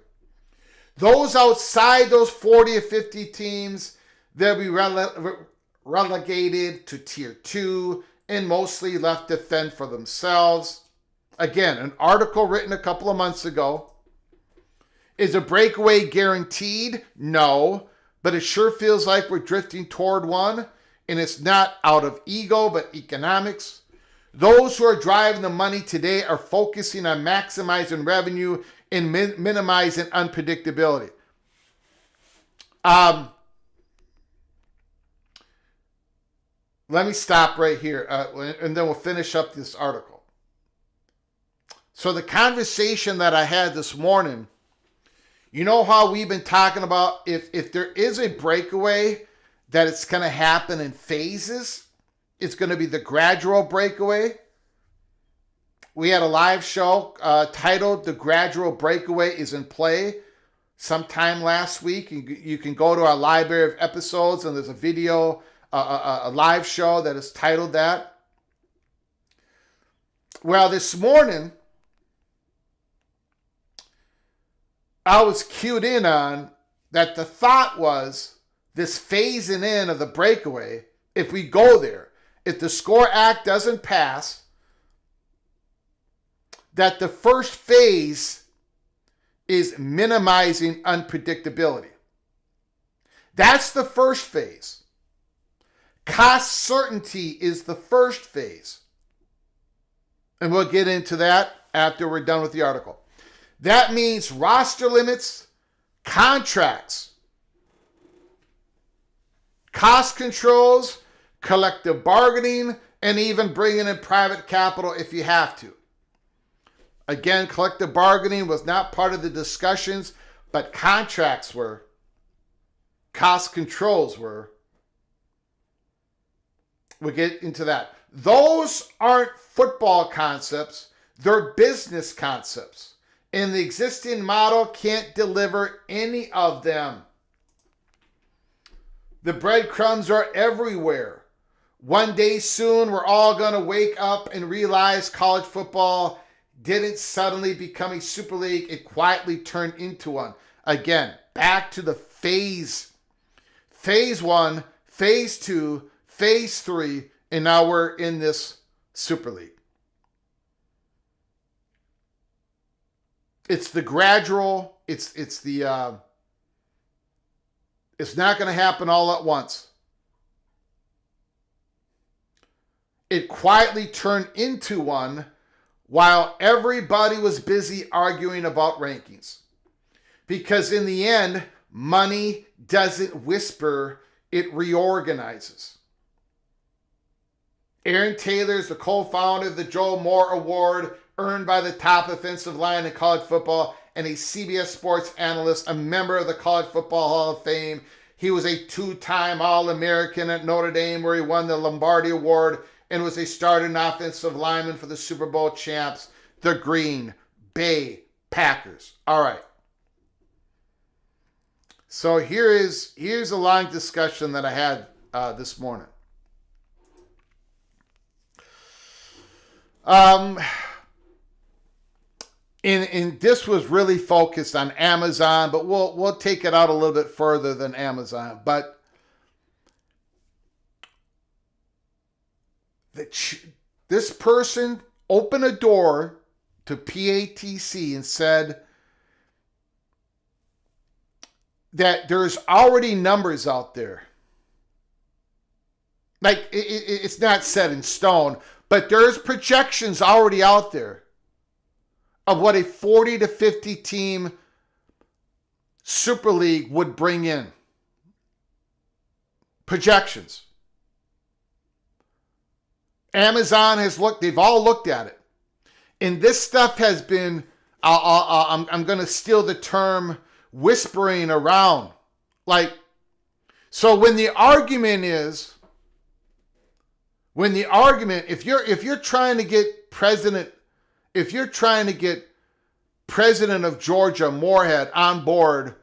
Those outside those 40 or 50 teams, they'll be relegated to Tier 2 and mostly left to fend for themselves. Again, an article written a couple of months ago. Is a breakaway guaranteed? No, but it sure feels like we're drifting toward one, and it's not out of ego, but economics. Those who are driving the money today are focusing on maximizing revenue and minimizing unpredictability. Let me stop right here, and then we'll finish up this article. So the conversation that I had this morning, you know how we've been talking about if there is a breakaway, that it's going to happen in phases. It's going to be the gradual breakaway. We had a live show titled "The Gradual Breakaway is in Play" sometime last week. You can go to our library of episodes, and there's a video, a live show that is titled that. Well, this morning, I was cued in on that the thought was this phasing in of the breakaway, if we go there, if the SCORE Act doesn't pass, that the first phase is minimizing unpredictability. That's the first phase. Cost certainty is the first phase. And we'll get into that after we're done with the article. That means roster limits, contracts, cost controls, collective bargaining, and even bringing in private capital if you have to. Again, collective bargaining was not part of the discussions, but contracts were. Cost controls were. We'll get into that. Those aren't football concepts, they're business concepts. And the existing model can't deliver any of them. The breadcrumbs are everywhere. One day soon, we're all going to wake up and realize college football didn't suddenly become a super league. It quietly turned into one. Again, back to the phase. Phase 1, phase 2, phase 3, and now we're in this super league. It's the gradual, it's not going to happen all at once. It quietly turned into one while everybody was busy arguing about rankings. Because in the end, money doesn't whisper, it reorganizes. Aaron Taylor is the co-founder of the Joe Moore Award, earned by the top offensive line in college football, and a CBS Sports analyst, a member of the College Football Hall of Fame. He was a two-time All-American at Notre Dame, where he won the Lombardi Award and was a starting offensive lineman for the Super Bowl champs. the Green Bay Packers. All right. So here's a long discussion that I had this morning. And this was really focused on Amazon, but we'll take it out a little bit further than Amazon. But this person opened a door to PATC and said that there's already numbers out there. Like, it's not set in stone, but there's projections already out there of what a 40 to 50 team Super League would bring in. Projections. Amazon has looked, they've all looked at it. And this stuff has been, I'm going to steal the term, whispering around. Like, so when the argument, if you're trying to get president of Georgia, Moorhead, on board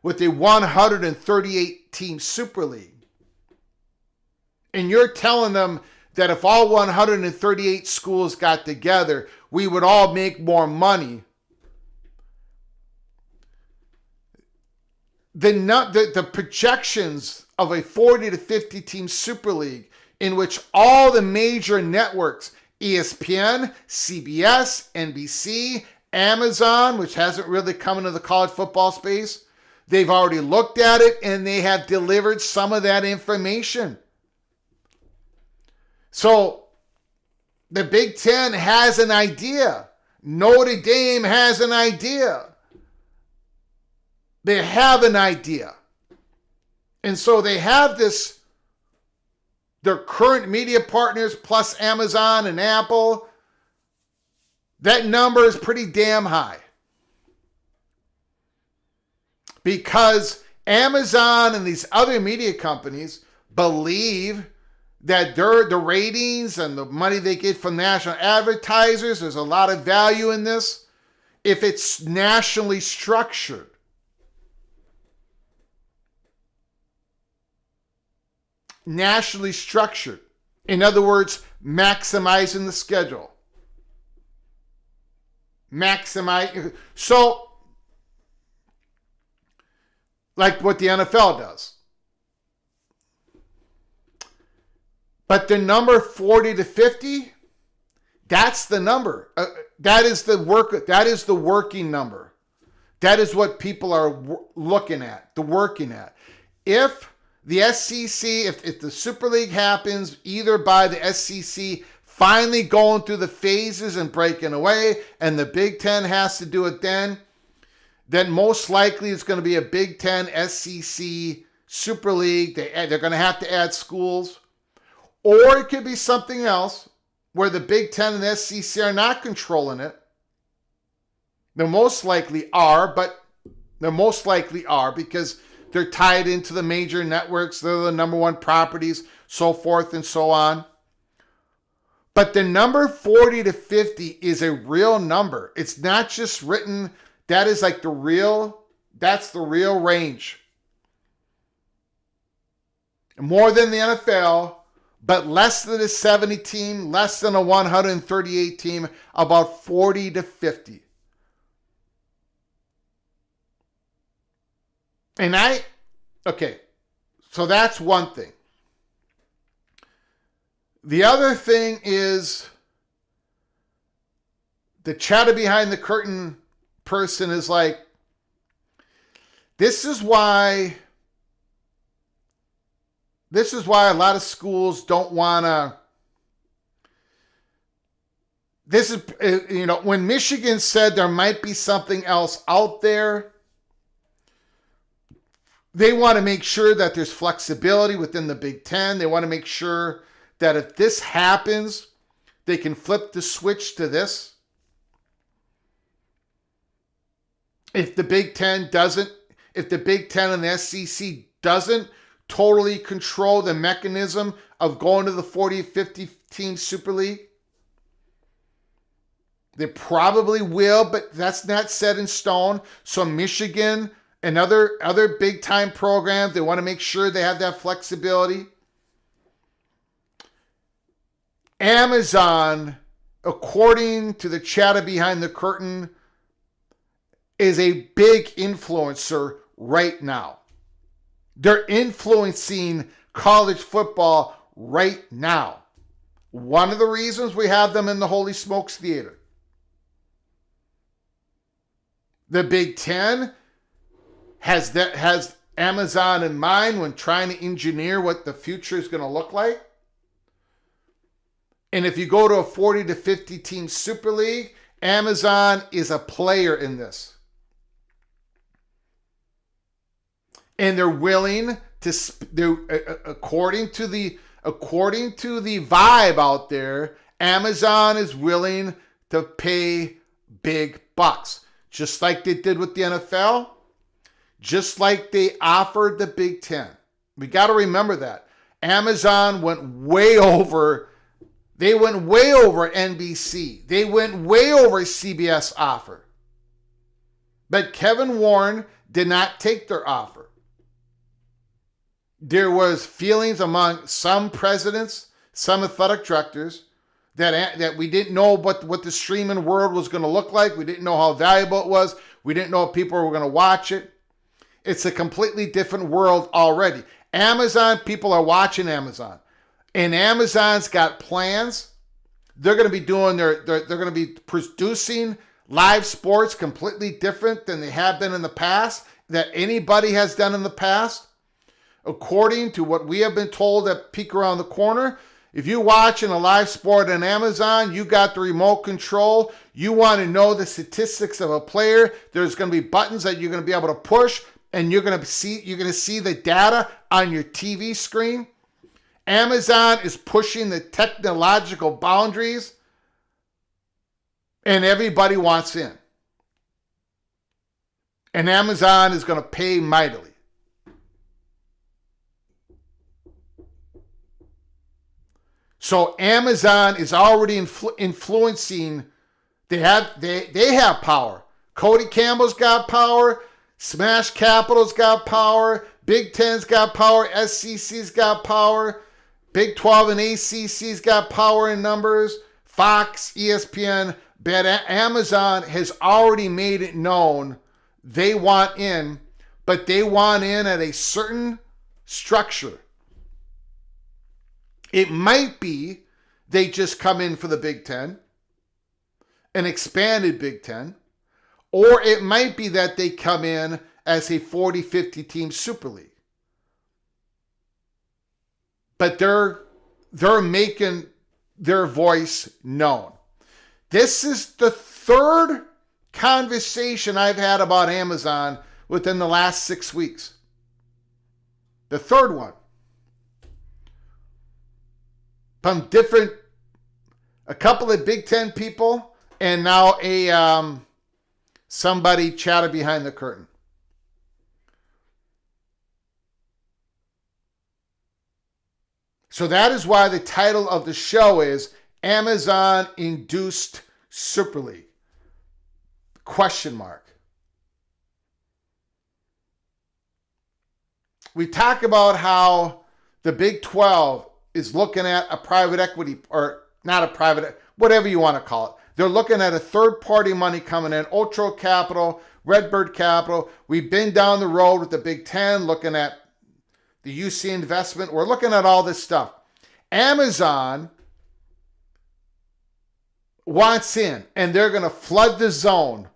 with a 138 team Super League, and you're telling them that if all 138 schools got together, we would all make more money, the projections of a 40 to 50 team Super League in which all the major networks, ESPN, CBS, NBC, Amazon, which hasn't really come into the college football space, they've already looked at it and they have delivered some of that information. So the Big Ten has an idea. Notre Dame has an idea. They have an idea. And so they have this, their current media partners plus Amazon and Apple. That number is pretty damn high. Because Amazon and these other media companies believe that the ratings and the money they get from national advertisers, there's a lot of value in this if it's nationally structured. Nationally structured. In other words, maximizing the schedule. So, like what the NFL does. But the number 40 to 50, that's the number. That is the working number. That is what people are looking at, working at. If the SEC, if the Super League happens, either by the SEC finally going through the phases and breaking away, and the Big Ten has to do it then most likely it's going to be a Big Ten SEC Super League. They're going to have to add schools. Or it could be something else where the Big Ten and the SEC are not controlling it. They most likely are because they're tied into the major networks. They're the number one properties, so forth and so on. But the number 40 to 50 is a real number. It's not just written. That is like that's the real range. More than the NFL, but less than a 70 team, less than a 138 team, about 40 to 50. Okay, so that's one thing. The other thing is the chatter behind the curtain person is like, this is why a lot of schools don't want to. This is, when Michigan said there might be something else out there, they want to make sure that there's flexibility within the Big Ten. They want to make sure that if this happens, they can flip the switch to this. If the Big Ten and the SEC doesn't totally control the mechanism of going to the 40, 50 team Super League, They probably will, but that's not set in stone. So Michigan and other big time programs, they want to make sure they have that flexibility. Amazon, according to the chatter behind the curtain, is a big influencer right now. They're influencing college football right now. One of the reasons we have them in the Holy Smokes Theater. The Big Ten has Amazon in mind when trying to engineer what the future is going to look like. And if you go to a 40 to 50 team Super League, Amazon is a player in this. And they're willing to, according to the vibe out there, Amazon is willing to pay big bucks. Just like they did with the NFL, just like they offered the Big Ten. We got to remember that. Amazon went way over. They went way over NBC. They went way over CBS offer. But Kevin Warren did not take their offer. There was feelings among some presidents, some athletic directors, that we didn't know what the streaming world was going to look like. We didn't know how valuable it was. We didn't know if people were going to watch it. It's a completely different world already. Amazon, people are watching Amazon. And Amazon's got plans. They're going to be doing they're going to be producing live sports completely different than they have been in the past, that anybody has done in the past. According to what we have been told at Peek Around the Corner, if you're watching a live sport on Amazon, you got the remote control. You want to know the statistics of a player. There's going to be buttons that you're going to be able to push, and you're going to see the data on your TV screen. Amazon is pushing the technological boundaries, and everybody wants in. And Amazon is going to pay mightily. So Amazon is already influencing. They have power. Cody Campbell's got power. Smash Capital's got power. Big Ten's got power. SEC's got power. Big 12 and ACC's got power in numbers. Fox, ESPN. But Amazon has already made it known they want in, but they want in at a certain structure. It might be they just come in for the Big Ten, an expanded Big Ten, or it might be that they come in as a 40, 50 team Super League. But they're making their voice known. This is the third conversation I've had about Amazon within the last 6 weeks. The third one. From a couple of Big Ten people, and now somebody chatted behind the curtain. So that is why the title of the show is Amazon Induced Super League? Question mark. We talk about how the Big 12 is looking at a private equity, or not a private, whatever you want to call it. They're looking at a third-party money coming in, Otro Capital, Redbird Capital. We've been down the road with the Big Ten, looking at the UC investment. We're looking at all this stuff. Amazon wants in, and they're going to flood the zone.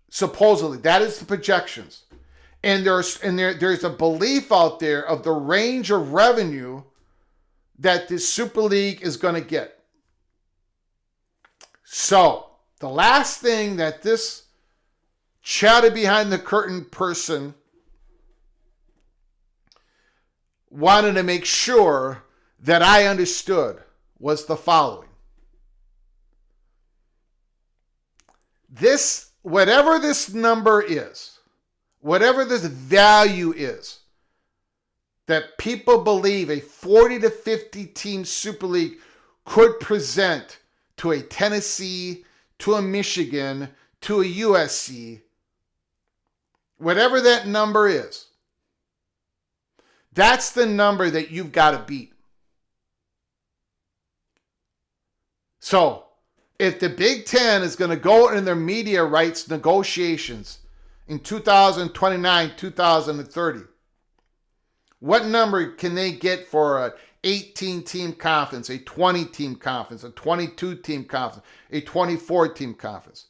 Supposedly, that is the projections. And there's a belief out there of the range of revenue that this Super League is going to get. So, the last thing that this chatted behind the curtain person wanted to make sure that I understood was the following. Whatever this number is, whatever this value is, that people believe a 40 to 50 team Super League could present to a Tennessee, to a Michigan, to a USC, whatever that number is, that's the number that you've got to beat. So, if the Big Ten is going to go in their media rights negotiations in 2029, 2030, what number can they get for an 18-team conference, a 20-team conference, a 22-team conference, a 24-team conference?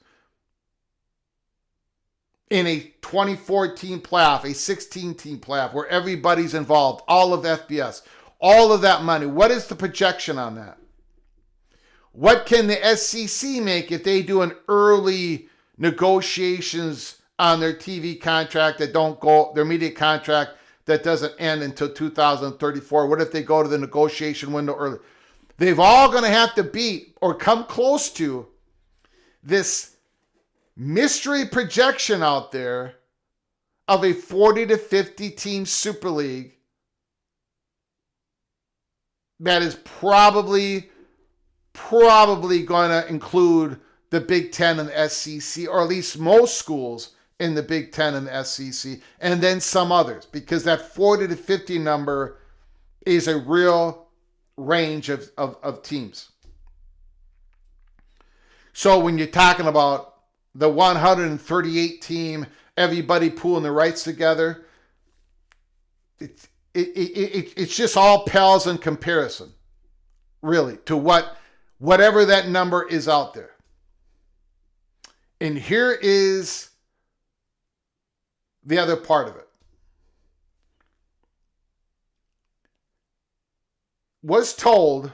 In a 24-team playoff, a 16-team playoff, where everybody's involved, all of FBS, all of that money, what is the projection on that? What can the SEC make if they do an early negotiations on their TV contract that don't go, their media contract that doesn't end until 2034? What if they go to the negotiation window early? They've all going to have to beat or come close to this mystery projection out there of a 40 to 50 team Super League that is probably going to include the Big Ten and the SEC, or at least most schools in the Big Ten and the SEC, and then some others, because that 40 to 50 number is a real range of teams. So when you're talking about the 138 team, everybody pooling the rights together, it's just all pales in comparison, really, to whatever that number is out there. And here is the other part of it. Was told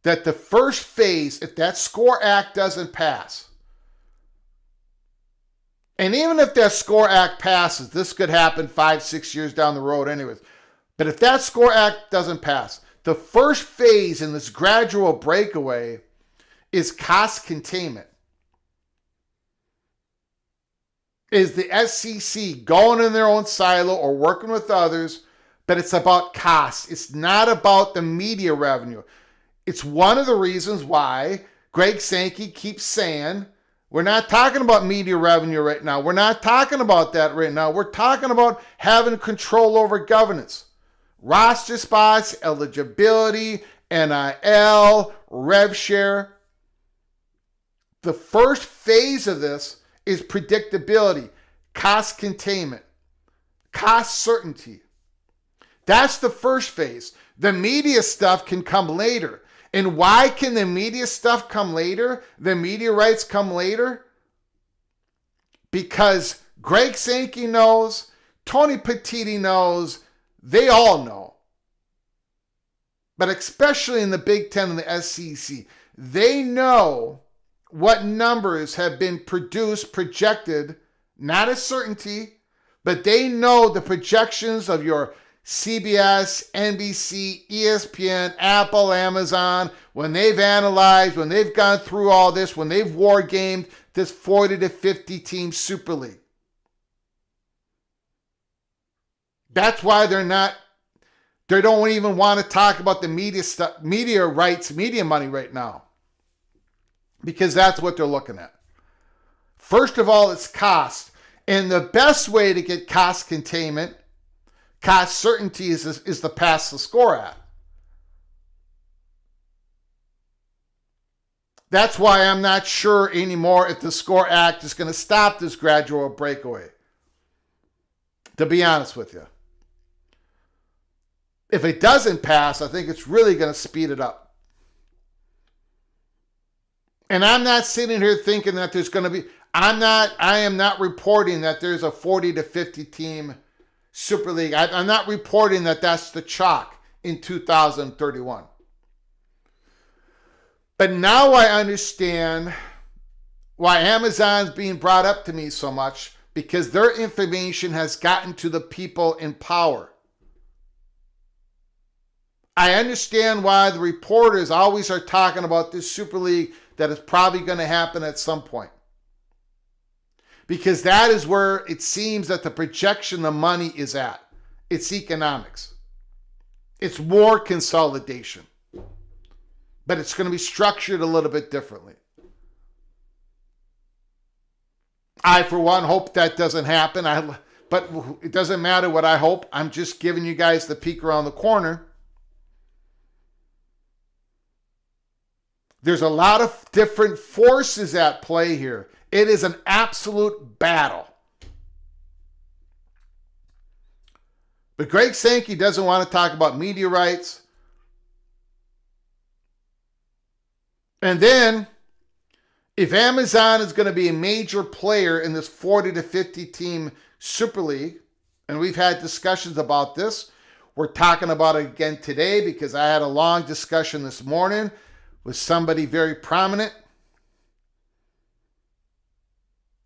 that the first phase, if that SCORE Act doesn't pass, and even if that SCORE Act passes, this could happen 5-6 years down the road anyways, but if that SCORE Act doesn't pass, the first phase in this gradual breakaway is cost containment. Is the SEC going in their own silo or working with others, but it's about cost. It's not about the media revenue. It's one of the reasons why Greg Sankey keeps saying, we're not talking about media revenue right now. We're not talking about that right now. We're talking about having control over governance. Roster spots, eligibility, NIL, rev share. The first phase of this is predictability, cost containment, cost certainty. That's the first phase. The media stuff can come later. And why can the media stuff come later? The media rights come later? Because Greg Sankey knows, Tony Petitti knows, they all know. But especially in the Big Ten and the SEC, they know what numbers have been projected, not a certainty, but they know the projections of your CBS, NBC, ESPN, Apple, Amazon, when they've analyzed, when they've gone through all this, when they've war gamed this 40 to 50 team Super League. That's why they don't even want to talk about the media stuff, media rights, media money right now. Because that's what they're looking at. First of all, it's cost. And the best way to get cost containment, cost certainty is to pass the SCORE Act. That's why I'm not sure anymore if the SCORE Act is going to stop this gradual breakaway. To be honest with you. If it doesn't pass, I think it's really going to speed it up. And I'm not sitting here thinking that there's going to be, I am not reporting that there's a 40 to 50 team Super League. I'm not reporting that that's the chalk in 2031. But now I understand why Amazon's being brought up to me so much, because their information has gotten to the people in power. I understand why the reporters always are talking about this Super League that is probably going to happen at some point. Because that is where it seems that the projection of money is at. It's economics. It's more consolidation. but it's going to be structured a little bit differently. I, for one, hope that doesn't happen. But it doesn't matter what I hope. I'm just giving you guys the peek around the corner. There's a lot of different forces at play here. It is an absolute battle. But Greg Sankey doesn't want to talk about media rights. And then, if Amazon is going to be a major player in this 40 to 50 team Super League, and we've had discussions about this, we're talking about it again today because I had a long discussion this morning with somebody very prominent.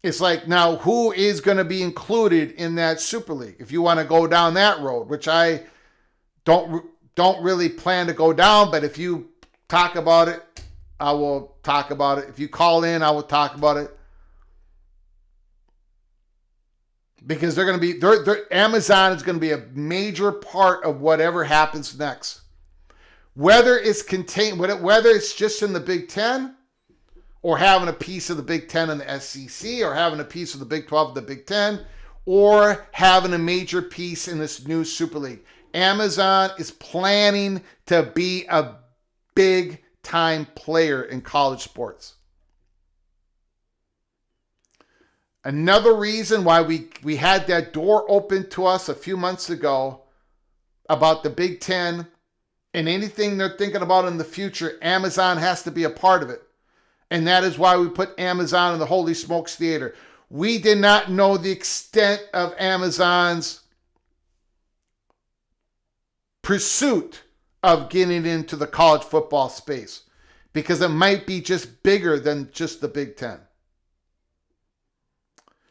It's like, now who is going to be included in that Super League? If you want to go down that road, which I don't really plan to go down, but if you talk about it, I will talk about it. If you call in, I will talk about it. Because they're going to be, Amazon is going to be a major part of whatever happens next. Whether it's contained, whether it's just in the Big Ten, or having a piece of the Big Ten in the SEC, or having a piece of the Big 12 in the Big Ten, or having a major piece in this new Super League. Amazon is planning to be a big time player in college sports. Another reason why we had that door open to us a few months ago about the Big Ten and anything they're thinking about in the future, Amazon has to be a part of it. And that is why we put Amazon in the Holy Smokes Theater. We did not know the extent of Amazon's pursuit of getting into the college football space, because it might be just bigger than just the Big Ten.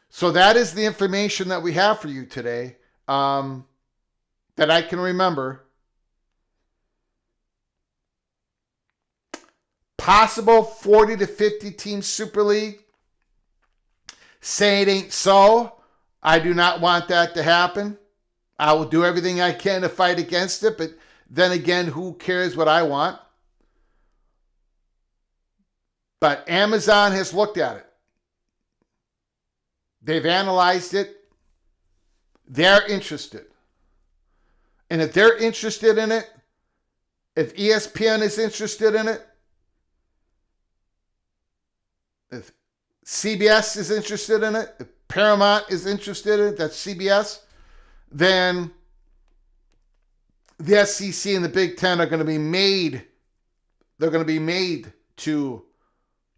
So that is the information that we have for you today, that I can remember. Possible 40 to 50 team Super League. Say it ain't so. I do not want that to happen. I will do everything I can to fight against it, but then again, who cares what I want? But Amazon has looked at it. They've analyzed it. They're interested. And if they're interested in it, if ESPN is interested in it, if CBS is interested in it, if Paramount is interested in it, that's CBS, then the SEC and the Big Ten are going to be made, they're going to be made to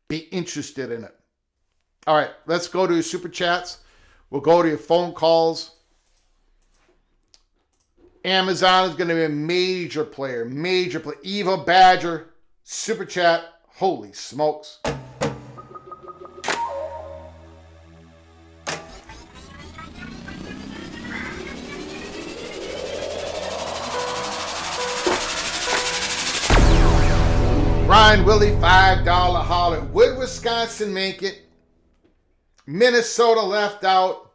be interested in it. All right, let's go to your super chats. We'll go to your phone calls. Amazon is going to be a major player. Eva Badger, super chat. Holy smokes. Ryan Willie, $5 holler. Would Wisconsin make it? Minnesota left out.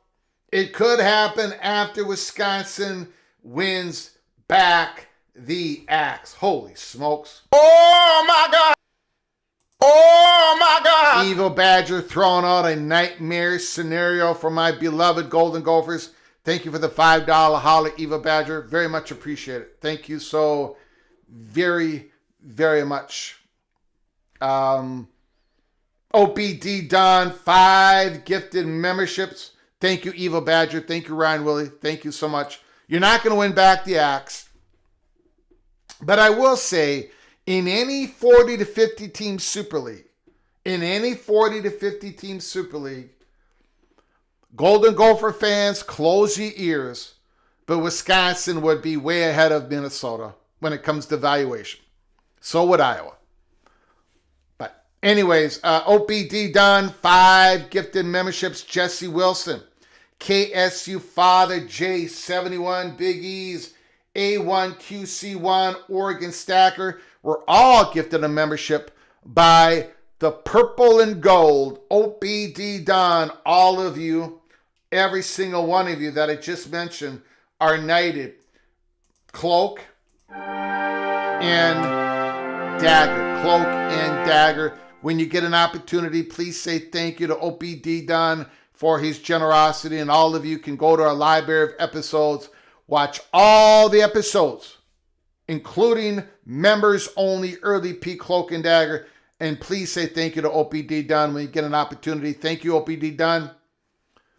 It could happen after Wisconsin wins back the axe. Holy smokes. Oh my God. Oh my God. Evil Badger throwing out a nightmare scenario for my beloved Golden Gophers. Thank you for the $5 holler, Evil Badger. Very much appreciate it. Thank you so very, very much. OBD Don, 5 gifted memberships. Thank you, Evil Badger. Thank you, Ryan Willie. Thank you so much. You're not going to win back the axe. But I will say, in any 40 to 50 team Super League, Golden Gopher fans, close your ears. But Wisconsin would be way ahead of Minnesota when it comes to valuation. So would Iowa. Anyways, OPD Don, 5 gifted memberships. Jesse Wilson, KSU Father J, 71 Big E's, A1QC1, Oregon Stacker, were all gifted a membership by the Purple and Gold. OPD Don, all of you, every single one of you that I just mentioned are knighted. Cloak and Dagger. Cloak and Dagger. When you get an opportunity, please say thank you to OPD Dunn for his generosity. And all of you can go to our library of episodes, watch all the episodes, including members only early P Cloak and Dagger. And please say thank you to OPD Dunn when you get an opportunity. Thank you, OPD Dunn.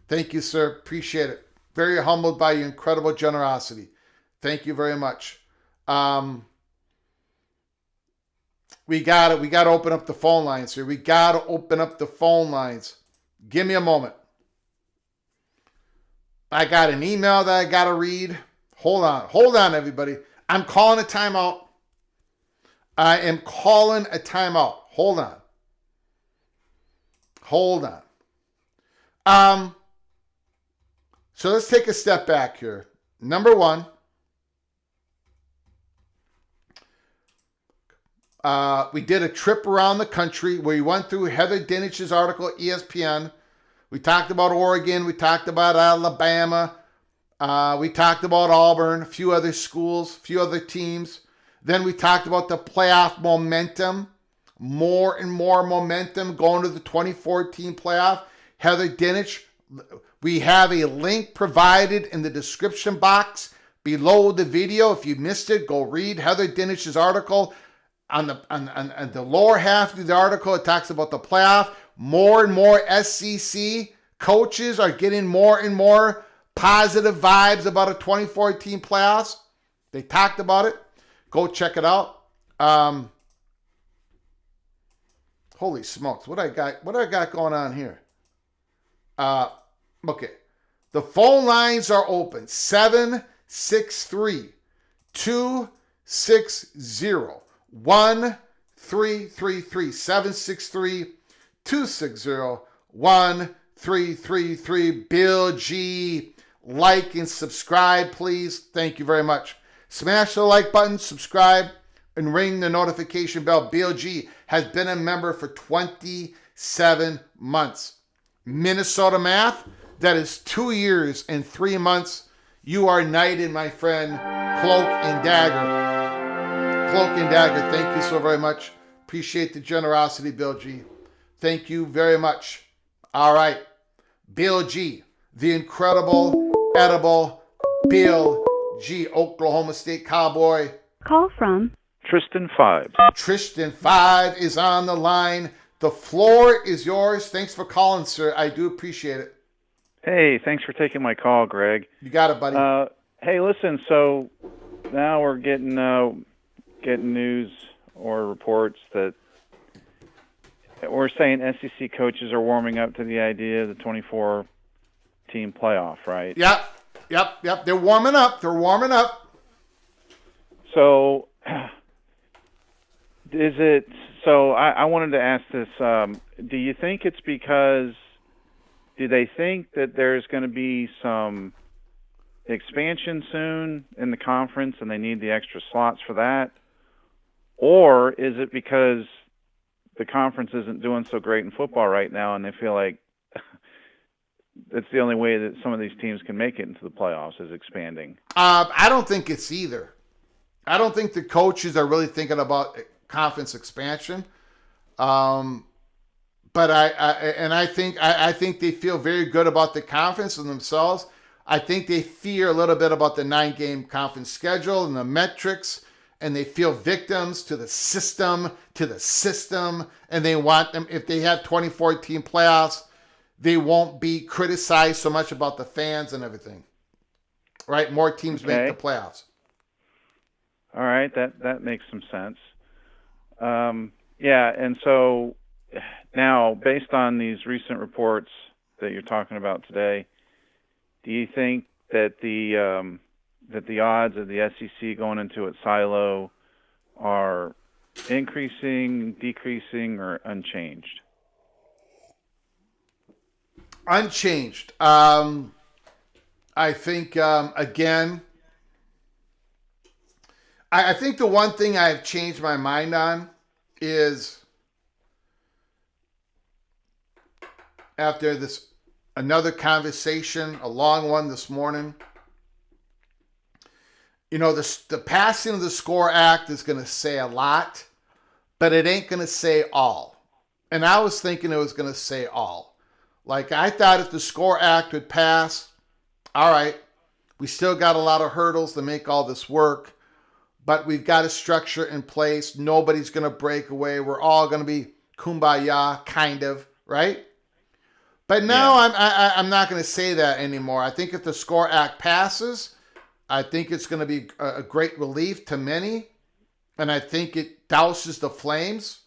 Thank you, sir. Appreciate it. Very humbled by your incredible generosity. Thank you very much. We got to open up the phone lines here. We got to open up the phone lines. Give me a moment. I got an email that I got to read. Hold on, everybody. I'm calling a timeout. I am calling a timeout. Hold on. So let's take a step back here. Number one, we did a trip around the country where we went through Heather Dinich's article at ESPN. We talked about Oregon. We talked about Alabama. We talked about Auburn, a few other schools, a few other teams. Then we talked about the playoff momentum, more and more momentum going to the 2014 playoff. Heather Dinich, we have a link provided in the description box below the video. If you missed it, go read Heather Dinich's article. On the lower half of the article, it talks about the playoff. More and more SEC coaches are getting more and more positive vibes about a 2014 playoffs. They talked about it. Go check it out. Holy smokes, what I got going on here? Okay. The phone lines are open. 763-260-1333. 763-260-1333. Bill G. Like and subscribe, please. Thank you very much. Smash the like button, subscribe, and ring the notification bell. Bill G has been a member for 27 months. Minnesota math, that is 2 years and 3 months. You are knighted, my friend. Cloak and Dagger. Cloak and Dagger, thank you so very much. Appreciate the generosity, Bill G. Thank you very much. All right. Bill G, the incredible, edible Bill G, Oklahoma State Cowboy. Call from Tristan 5. Tristan 5 is on the line. The floor is yours. Thanks for calling, sir. I do appreciate it. Hey, thanks for taking my call, Greg. You got it, buddy. Hey, listen, so now we're getting news or reports that we're saying SEC coaches are warming up to the idea of the 24-team playoff, right? Yep. They're warming up. So, is it? So I wanted to ask this. Do you think it's because? Do they think that there's going to be some expansion soon in the conference, and they need the extra slots for that, or is it because the conference isn't doing so great in football right now, and they feel like it's the only way that some of these teams can make it into the playoffs is expanding? I don't think it's either. I don't think the coaches are really thinking about conference expansion. But I think they feel very good about the conference and themselves. I think they fear a little bit about the 9-game conference schedule and the metrics, and they feel victims to the system, and they want them, if they have 2014 playoffs, they won't be criticized so much about the fans and everything. Right? More teams make the playoffs. All right, that makes some sense. Yeah, and so now, based on these recent reports that you're talking about today, do you think that the odds of the SEC going into its silo are increasing, decreasing, or unchanged? Unchanged. I think, again, I think the one thing I've changed my mind on is after this another conversation, a long one this morning. You know, the passing of the SCORE Act is going to say a lot but it ain't going to say all. And I was thinking it was going to say all. Like, I thought if the SCORE Act would pass, all right, we still got a lot of hurdles to make all this work, but we've got a structure in place. Nobody's going to break away. We're all going to be kumbaya, kind of, right? But now I'm not going to say that anymore. I think if the SCORE Act passes, I think it's going to be a great relief to many, and I think it douses the flames,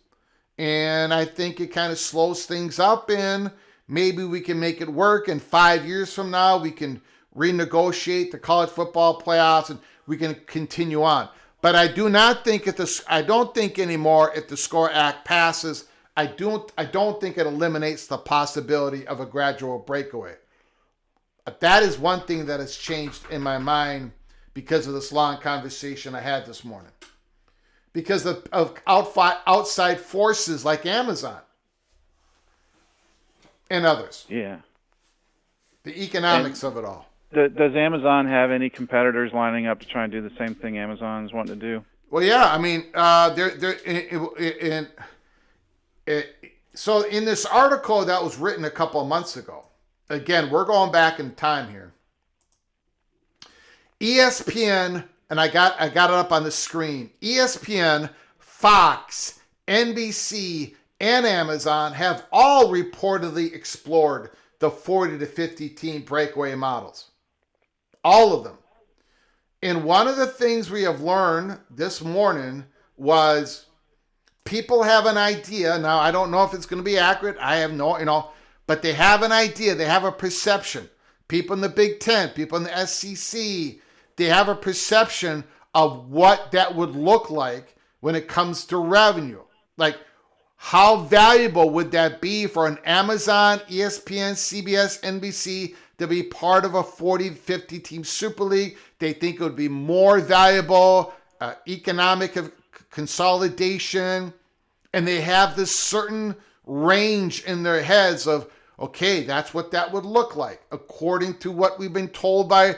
and I think it kind of slows things up, and maybe we can make it work, and 5 years from now we can renegotiate the college football playoffs, and we can continue on. But I do not think I don't think anymore if the SCORE Act passes, I don't think it eliminates the possibility of a gradual breakaway. That is one thing that has changed in my mind because of this long conversation I had this morning. Because of outside forces like Amazon and others. Yeah. The economics of it all. Does Amazon have any competitors lining up to try and do the same thing Amazon's wanting to do? Well, yeah. I mean, so in this article that was written a couple of months ago, again, we're going back in time here. ESPN, and I got it up on the screen. ESPN, Fox, NBC, and Amazon have all reportedly explored the 40 to 50 team breakaway models. All of them. And one of the things we have learned this morning was people have an idea. Now, I don't know if it's going to be accurate. I have no, but they have an idea. They have a perception. People in the Big Ten, people in the SEC, they have a perception of what that would look like when it comes to revenue. Like, how valuable would that be for an Amazon, ESPN, CBS, NBC to be part of a 40, 50 team Super League? They think it would be more valuable, economic consolidation, and they have this certain range in their heads of, okay, that's what that would look like, according to what we've been told by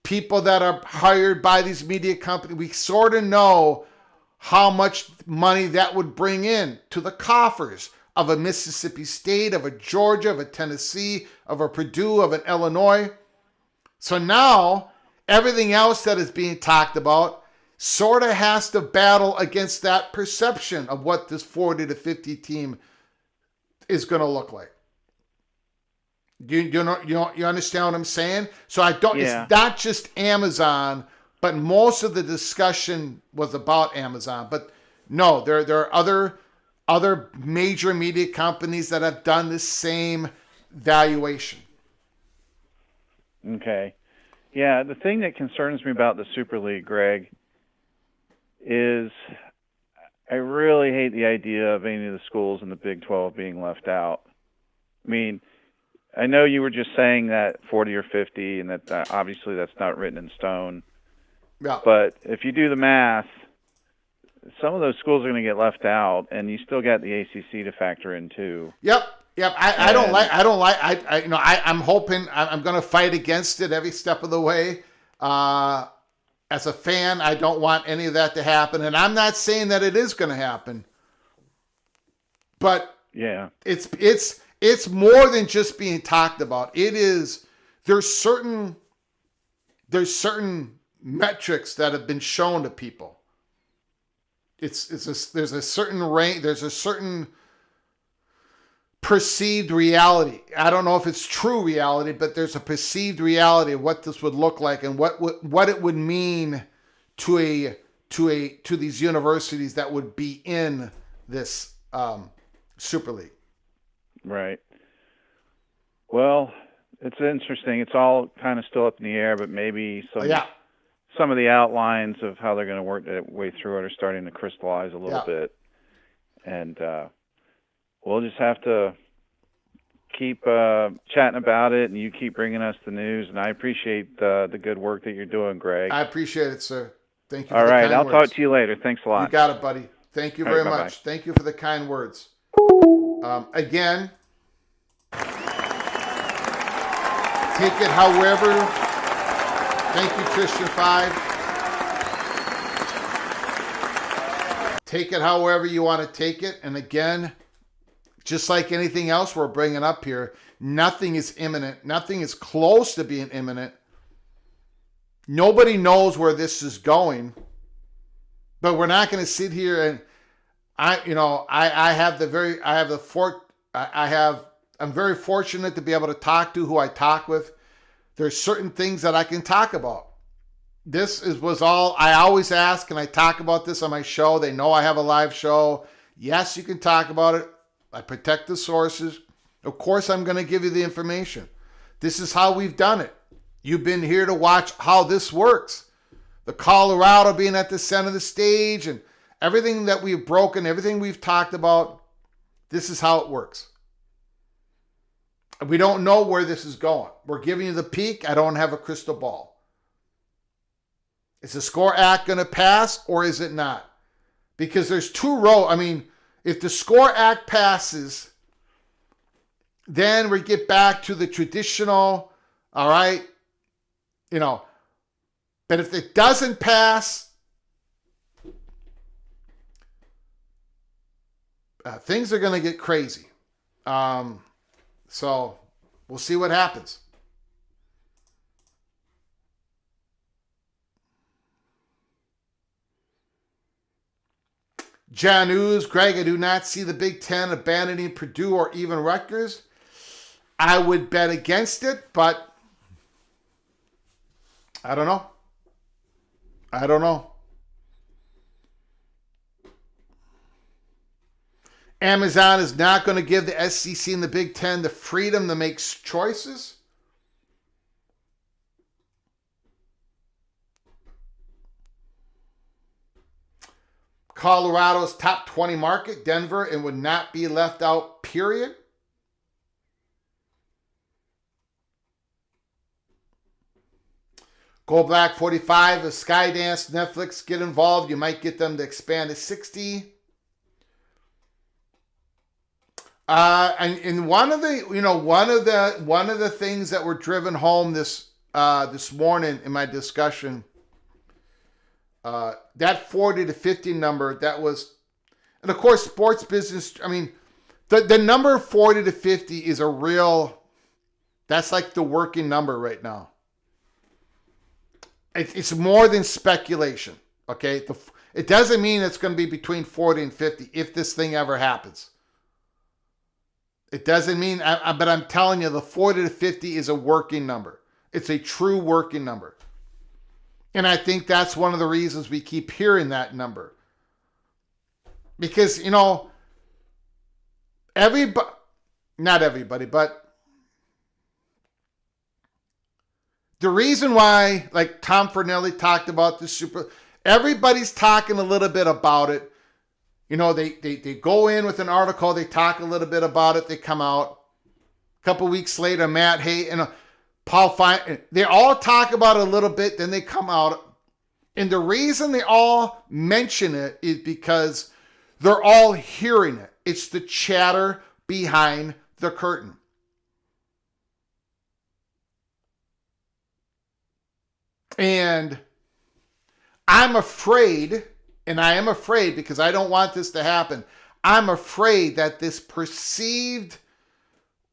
people that are hired by these media companies. We sort of know how much money that would bring in to the coffers of a Mississippi State, of a Georgia, of a Tennessee, of a Purdue, of an Illinois. So now everything else that is being talked about sort of has to battle against that perception of what this 40 to 50 team is going to look like. You understand what I'm saying? So it's not just Amazon, but most of the discussion was about Amazon. But no, there are other major media companies that have done the same valuation. Okay. Yeah, the thing that concerns me about the Super League, Greg, is I really hate the idea of any of the schools in the Big 12 being left out. I mean, I know you were just saying that 40 or 50, and that obviously that's not written in stone. Yeah. But if you do the math, some of those schools are going to get left out, and you still got the ACC to factor in too. Yep. I'm hoping I'm going to fight against it every step of the way. As a fan, I don't want any of that to happen, and I'm not saying that it is going to happen. But yeah, it's more than just being talked about. There's certain metrics that have been shown to people. There's a certain range, there's a certain perceived reality. I don't know if it's true reality, but there's a perceived reality of what this would look like and what it would mean to these universities that would be in this Super League. Right. Well, it's interesting. It's all kind of still up in the air, but maybe some of the outlines of how they're going to work their way through it are starting to crystallize a little bit. And we'll just have to keep chatting about it, and you keep bringing us the news. And I appreciate the good work that you're doing, Greg. I appreciate it, sir. Thank you. All right. I'll talk to you later. Thanks a lot. You got it, buddy. Thank you very much. Bye-bye. Thank you for the kind words. Again, take it however. Thank you, Christian 5. take it however you want to take it. And again, just like anything else we're bringing up here, nothing is imminent. Nothing is close to being imminent. Nobody knows where this is going. But we're not going to sit here and I'm very fortunate to be able to talk to who I talk with. There's certain things that I can talk about. Was all I always ask, and I talk about this on my show. They know I have a live show. Yes, you can talk about it. I protect the sources. Of course, I'm going to give you the information. This is how we've done it. You've been here to watch how this works. The Colorado being at the center of the stage and everything that we've broken, everything we've talked about, this is how it works. We don't know where this is going. We're giving you the peak. I don't have a crystal ball. Is the Score Act going to pass or is it not? Because there's two roads. I mean, if the Score Act passes, then we get back to the traditional, all right, but if it doesn't pass, things are going to get crazy. So we'll see what happens. John News, Greg, I do not see the Big Ten abandoning Purdue or even Rutgers. I would bet against it, but I don't know. Amazon is not going to give the SEC and the Big Ten the freedom to make choices. Colorado's top 20 market, Denver, and would not be left out, period. Gold Black 45, if Skydance, Netflix get involved, you might get them to expand to 60. And one of the things that were driven home this morning in my discussion, that 40 to 50 number, that was, and of course, sports business. I mean, the number 40 to 50 is a real. That's like the working number right now. It's more than speculation. Okay, it doesn't mean it's going to be between 40 and 50 if this thing ever happens. It doesn't mean, but I'm telling you, the 40 to 50 is a working number. It's a true working number. And I think that's one of the reasons we keep hearing that number. Because, not everybody, but the reason why, like Tom Fernelli talked about this everybody's talking a little bite about it. They go in with an article, they talk a little bit about it, they come out. A couple weeks later, Matt Hay and Paul Fine, they all talk about it a little bit, then they come out. And the reason they all mention it is because they're all hearing it. It's the chatter behind the curtain. And I'm afraid, and I am afraid because I don't want this to happen. I'm afraid that this perceived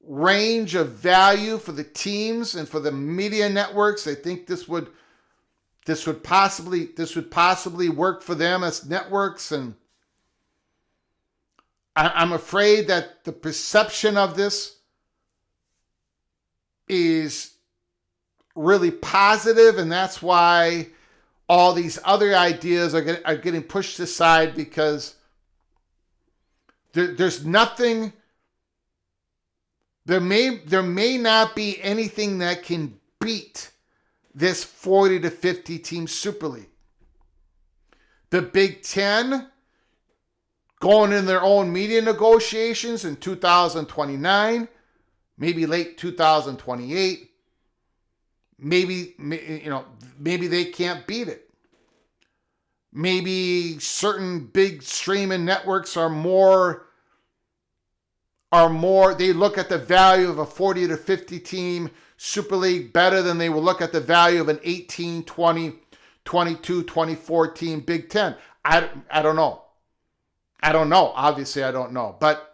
range of value for the teams and for the media networks, I think this would possibly work for them as networks, and I'm afraid that the perception of this is really positive, and that's why all these other ideas are getting pushed aside, because there's nothing. There may not be anything that can beat this 40 to 50 team Super League. The Big Ten going in their own media negotiations in 2029, maybe late 2028. Maybe they can't beat it. Maybe certain big streaming networks are more, they look at the value of a 40 to 50 team Super League better than they will look at the value of an 18, 20, 22, 24 team Big Ten. I don't know. I don't know. Obviously, I don't know. But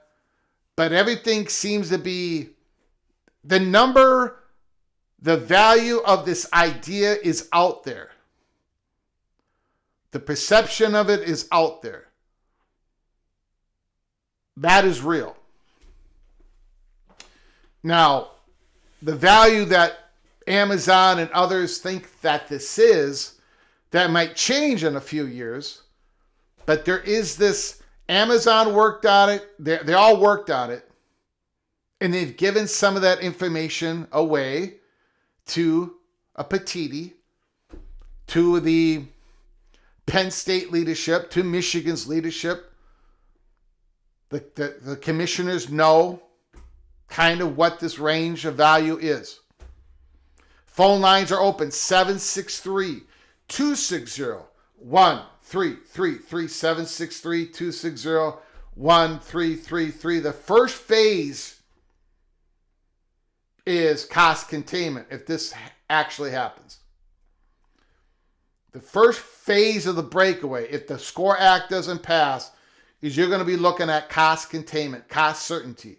everything seems to be the number, the value of this idea is out there. The perception of it is out there. That is real. Now, the value that Amazon and others think that this is, that might change in a few years. But there is this, Amazon worked on it. They all worked on it. And they've given some of that information away to a Petiti, to the Penn State leadership, to Michigan's leadership. The commissioners know kind of what this range of value is. Phone lines are open, 763-260-1333, 763-260-1333. The first phase is cost containment, if this actually happens. The first phase of the breakaway, if the SCORE Act doesn't pass, is you're going to be looking at cost containment, cost certainty.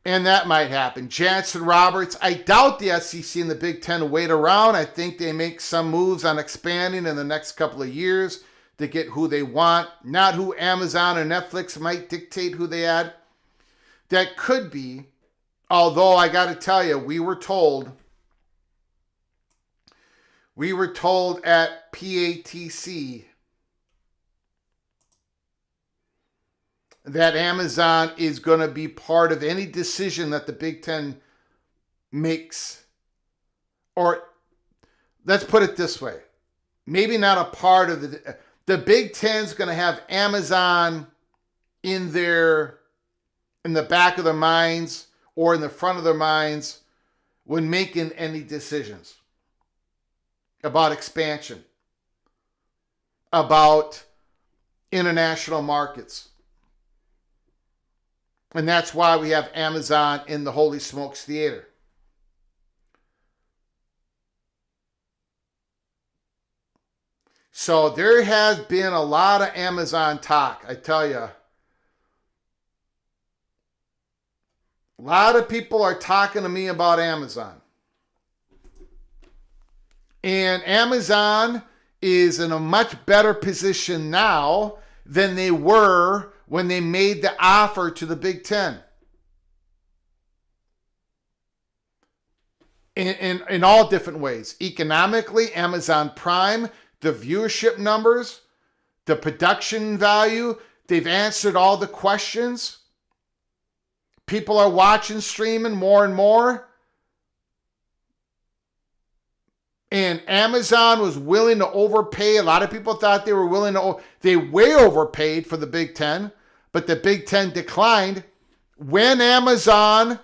And that might happen. Jansen Roberts, I doubt the SEC and the Big Ten wait around. I think they make some moves on expanding in the next couple of years to get who they want, not who Amazon or Netflix might dictate who they add. That could be, although I got to tell you, we were told at PATC that Amazon is going to be part of any decision that the Big Ten makes. Or let's put it this way. Maybe not a part of the Big Ten's going to have Amazon in the back of their minds or in the front of their minds when making any decisions about expansion, about international markets. And that's why we have Amazon in the Holy Smokes Theater. So there has been a lot of Amazon talk, I tell you. A lot of people are talking to me about Amazon. And Amazon is in a much better position now than they were when they made the offer to the Big Ten. In all different ways. Economically, Amazon Prime, the viewership numbers, the production value, they've answered all the questions. People are watching streaming more and more. And Amazon was willing to overpay. A lot of people thought they were willing to, they way overpaid for the Big Ten, but the Big Ten declined. When Amazon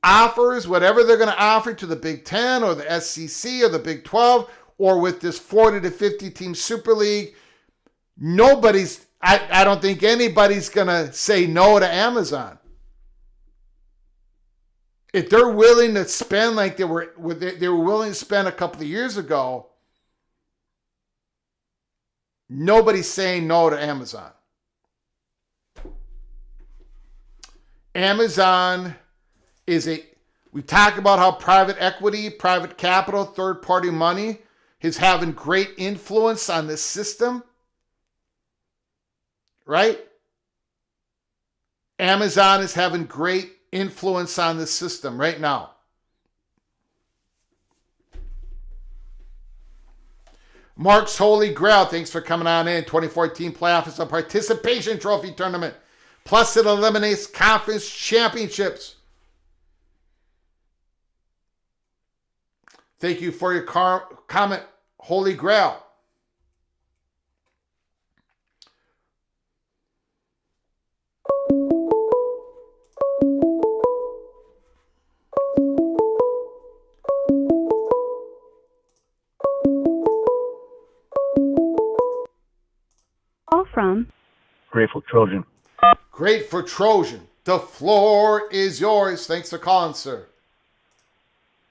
offers whatever they're going to offer to the Big Ten or the SEC or the Big 12, or with this 40 to 50 team Super League, I don't think anybody's going to say no to Amazon. If they're willing to spend like they were willing to spend a couple of years ago, nobody's saying no to Amazon. Amazon we talk about how private equity, private capital, third-party money is having great influence on this system, right? Amazon is having great influence on the system right now. Mark's Holy Grail, thanks for coming on in. 2014 playoff is a participation trophy tournament. Plus it eliminates conference championships. Thank you for your comment, Holy Grail. Grateful Trojan. Great for Trojan. The floor is yours. Thanks for calling, sir.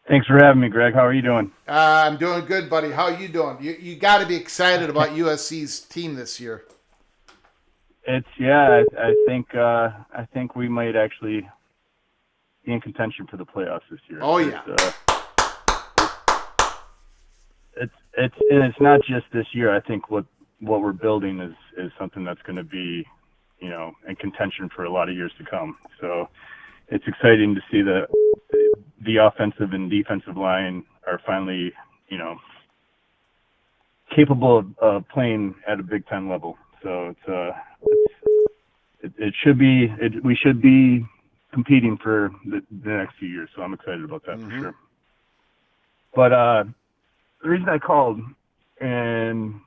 Thanks for having me, Greg. How are you doing? I'm doing good, buddy. How are you doing? You got to be excited about USC's team this year. I think we might actually be in contention for the playoffs this year. Oh yeah. It's not just this year. I think what we're building is something that's going to be, in contention for a lot of years to come. So it's exciting to see the offensive and defensive line are finally, capable of playing at a Big Ten level. So we should be competing for the next few years. So I'm excited about that for sure. But the reason I called, and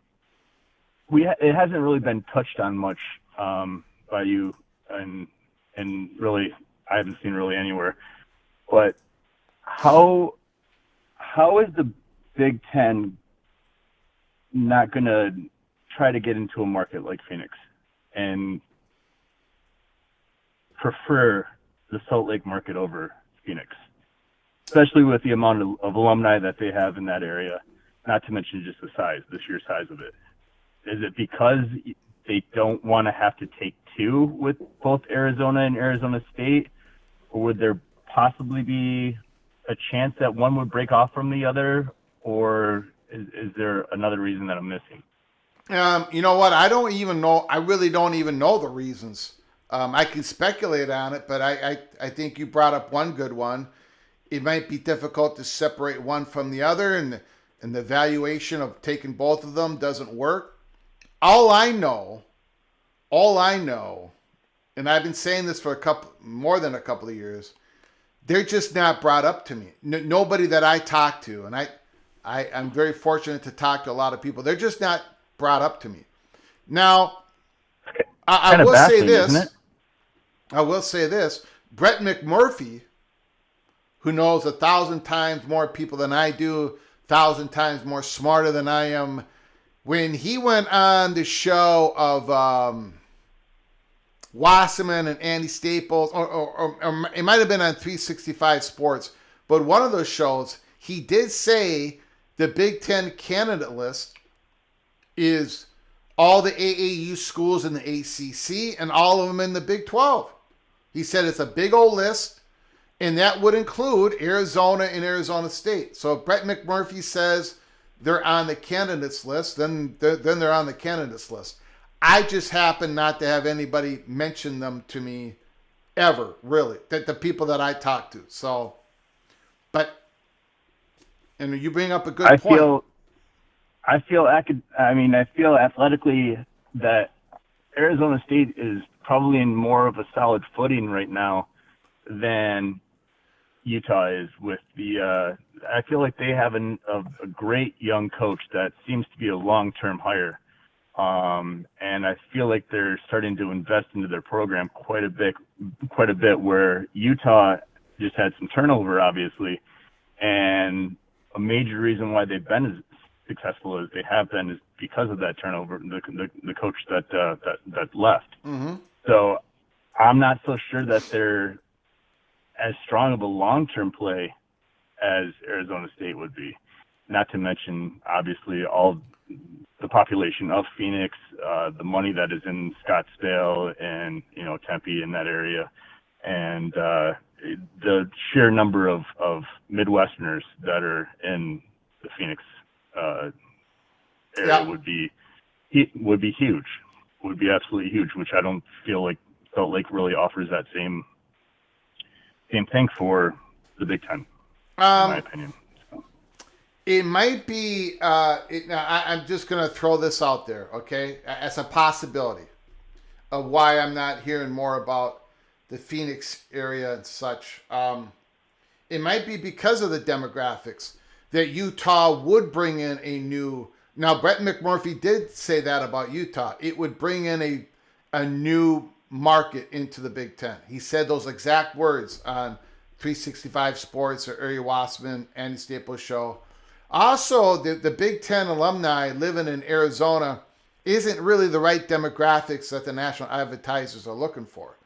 it hasn't really been touched on much by you, and really I haven't seen really anywhere. But how is the Big Ten not going to try to get into a market like Phoenix and prefer the Salt Lake market over Phoenix, especially with the amount of alumni that they have in that area, not to mention just the sheer size of it? Is it because they don't want to have to take two with both Arizona and Arizona State, or would there possibly be a chance that one would break off from the other, or is there another reason that I'm missing? You know what? I don't even know. I really don't even know the reasons. I can speculate on it, but I think you brought up one good one. It might be difficult to separate one from the other, and the valuation of taking both of them doesn't work. All I know, and I've been saying this for more than a couple of years, they're just not brought up to me. Nobody that I talk to, and I'm very fortunate to talk to a lot of people, they're just not brought up to me. Now, I will say this. I will say this. Brett McMurphy, who knows 1,000 times more people than I do, 1,000 times more smarter than I am, when he went on the show of Wasserman and Andy Staples, or it might have been on 365 Sports, but one of those shows, he did say the Big Ten candidate list is all the AAU schools in the ACC and all of them in the Big 12. He said it's a big old list, and that would include Arizona and Arizona State. So if Brett McMurphy says they're on the candidates list, then they're on the candidates list. I just happen not to have anybody mention them to me ever, really, the people that I talk to. So, and you bring up a good point. I feel athletically that Arizona State is probably in more of a solid footing right now than Utah is with I feel like they have a great young coach that seems to be a long-term hire. And I feel like they're starting to invest into their program quite a bit, where Utah just had some turnover, obviously. And a major reason why they've been as successful as they have been is because of that turnover, the coach that left. Mm-hmm. So I'm not so sure that they're as strong of a long-term play as Arizona State would be. Not to mention, obviously, all the population of Phoenix, the money that is in Scottsdale and Tempe in that area, and the sheer number of Midwesterners that are in the Phoenix area would be huge. Would be absolutely huge, which I don't feel like Salt Lake really offers that same thing for the Big Ten, in my opinion. So. It might be. I'm just going to throw this out there, okay, as a possibility of why I'm not hearing more about the Phoenix area and such. It might be because of the demographics that Utah would bring in a new. Now, Brett McMurphy did say that about Utah. It would bring in a new market into the Big Ten. He said those exact words on 365 Sports or Ari Wasserman, Andy Staples show. Also, the Big Ten alumni living in Arizona isn't really the right demographics that the national advertisers are looking for,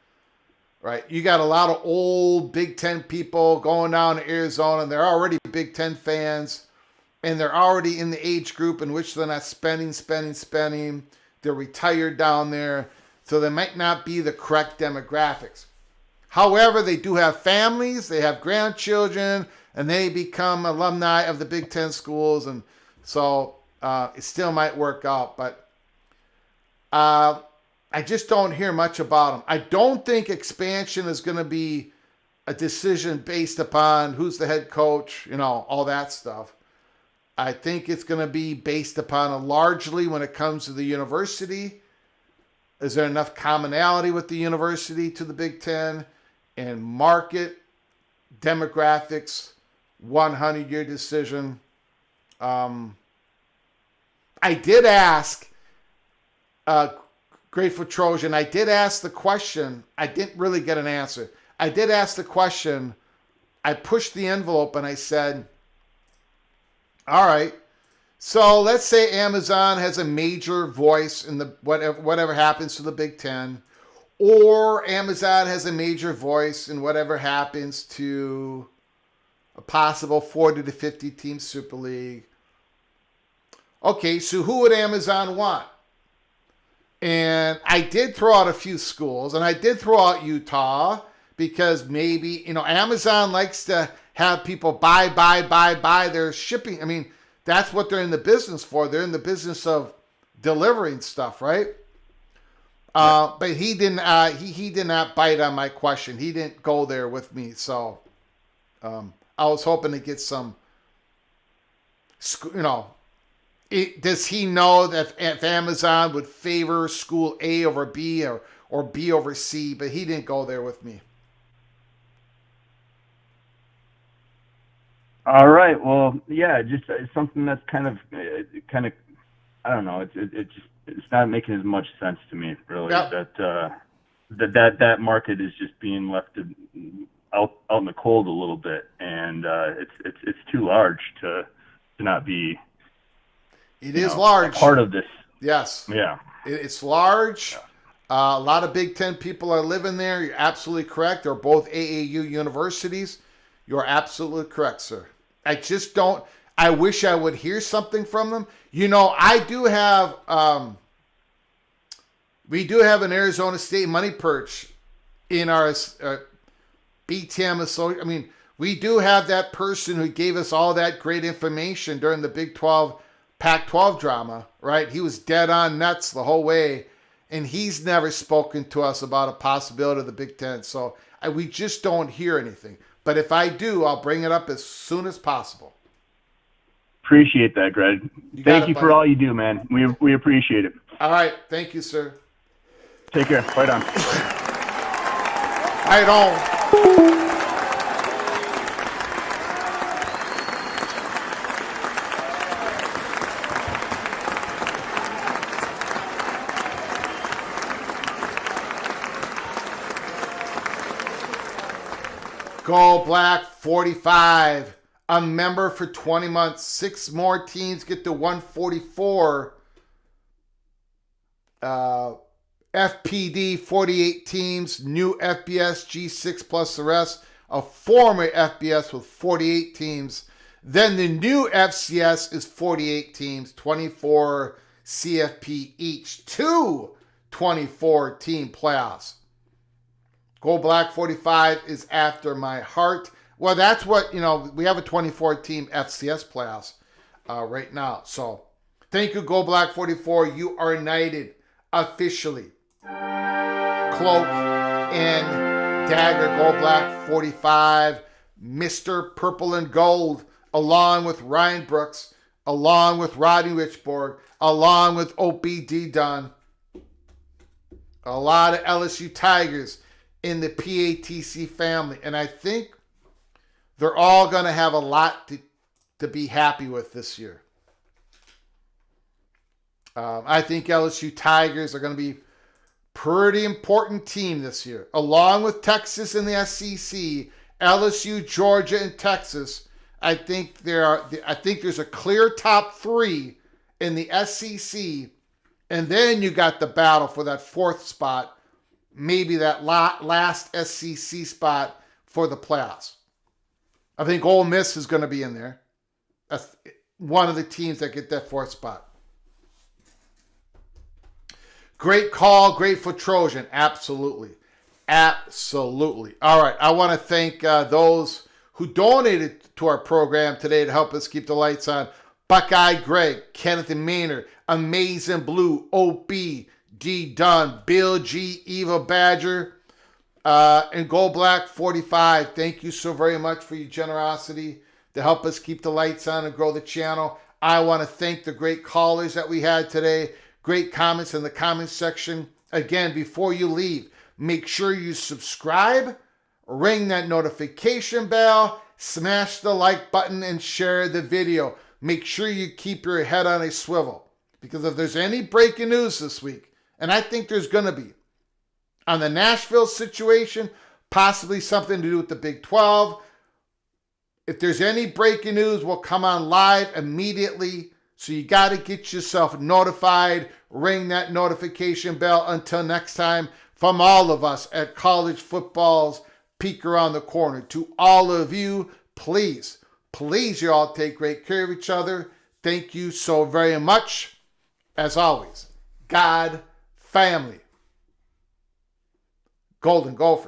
right? You got a lot of old Big Ten people going down to Arizona, and they're already Big Ten fans, and they're already in the age group in which they're not spending. They're retired down there, so they might not be the correct demographics. However, they do have families, they have grandchildren, and they become alumni of the Big Ten schools, and so it still might work out, but I just don't hear much about them. I don't think expansion is going to be a decision based upon who's the head coach, all that stuff. I think it's going to be based upon largely when it comes to the university. Is there enough commonality with the university to the Big Ten? And market, demographics, 100-year decision. I did ask Grateful Trojan, I did ask the question. I didn't really get an answer. I did ask the question. I pushed the envelope and I said, all right, so let's say Amazon has a major voice in the whatever happens to the Big Ten, or Amazon has a major voice in whatever happens to a possible 40 to 50 team Super League. Okay, so who would Amazon want? And I did throw out a few schools, and I did throw out Utah because maybe, Amazon likes to have people buy their shipping. I mean, that's what they're in the business for. They're in the business of delivering stuff, right? But he didn't. He did not bite on my question. He didn't go there with me. So I was hoping to get some. Does he know that if Amazon would favor school A over B or B over C? But he didn't go there with me. All right. Well, yeah, just something that's kind of, I don't know. It's not making as much sense to me, really. Yep. That market is just being left out in the cold a little bit, and it's too large to not be. It is large. Part of this. Yes. Yeah. It's large. Yeah. A lot of Big Ten people are living there. You're absolutely correct. They're both AAU universities. You're absolutely correct, sir. I just don't. I wish I would hear something from them. I do have. We do have an Arizona State money perch in our BTM associate. I mean, we do have that person who gave us all that great information during the Big 12, Pac-12 drama, right? He was dead on nuts the whole way, and he's never spoken to us about a possibility of the Big Ten. So we just don't hear anything. But if I do, I'll bring it up as soon as possible. Appreciate that, Greg. Thank you for all you do, man. We appreciate it. All right. Thank you, sir. Take care. Right on. Right on. Go Black 45, a member for 20 months. 6 more teams get to 144. FPD 48 teams, new FBS G6 plus the rest, a former FBS with 48 teams. Then the new FCS is 48 teams, 24 CFP each, 2 24-team playoffs. Go Black 45 is after my heart. Well, that's what, we have a 24-team FCS playoffs right now. So thank you, Go Black 44. You are knighted officially. Cloak and Dagger, Go Black 45, Mr. Purple and Gold, along with Ryan Brooks, along with Rodney Richborg, along with OBD Dunn. A lot of LSU Tigers in the PATC family. And I think they're all going to have a lot to be happy with this year. I think LSU Tigers are going to be pretty important team this year. Along with Texas and the SEC, LSU, Georgia, and Texas, I think there's a clear top 3 in the SEC And then you got the battle for that 4th spot, maybe that last SEC spot for the playoffs. I think Ole Miss is going to be in there. That's one of the teams that get that 4th spot. Great call, grateful Trojan. Absolutely. Absolutely. All right. I want to thank those who donated to our program today to help us keep the lights on. Buckeye Greg, Kenneth and Maynard, Amazing Blue, O.B., D. Dunn, Bill G., Eva Badger, and Gold Black 45. Thank you so very much for your generosity to help us keep the lights on and grow the channel. I want to thank the great callers that we had today. Great comments in the comments section. Again, before you leave, make sure you subscribe, ring that notification bell, smash the like button, and share the video. Make sure you keep your head on a swivel, because if there's any breaking news this week, and I think there's going to be, on the Nashville situation, possibly something to do with the Big 12. If there's any breaking news, we'll come on live immediately. So you got to get yourself notified, ring that notification bell. Until next time, from all of us at College Football's Peek Around the Corner, to all of you, please, you all take great care of each other. Thank you so very much. As always, God, family, Golden Gopher.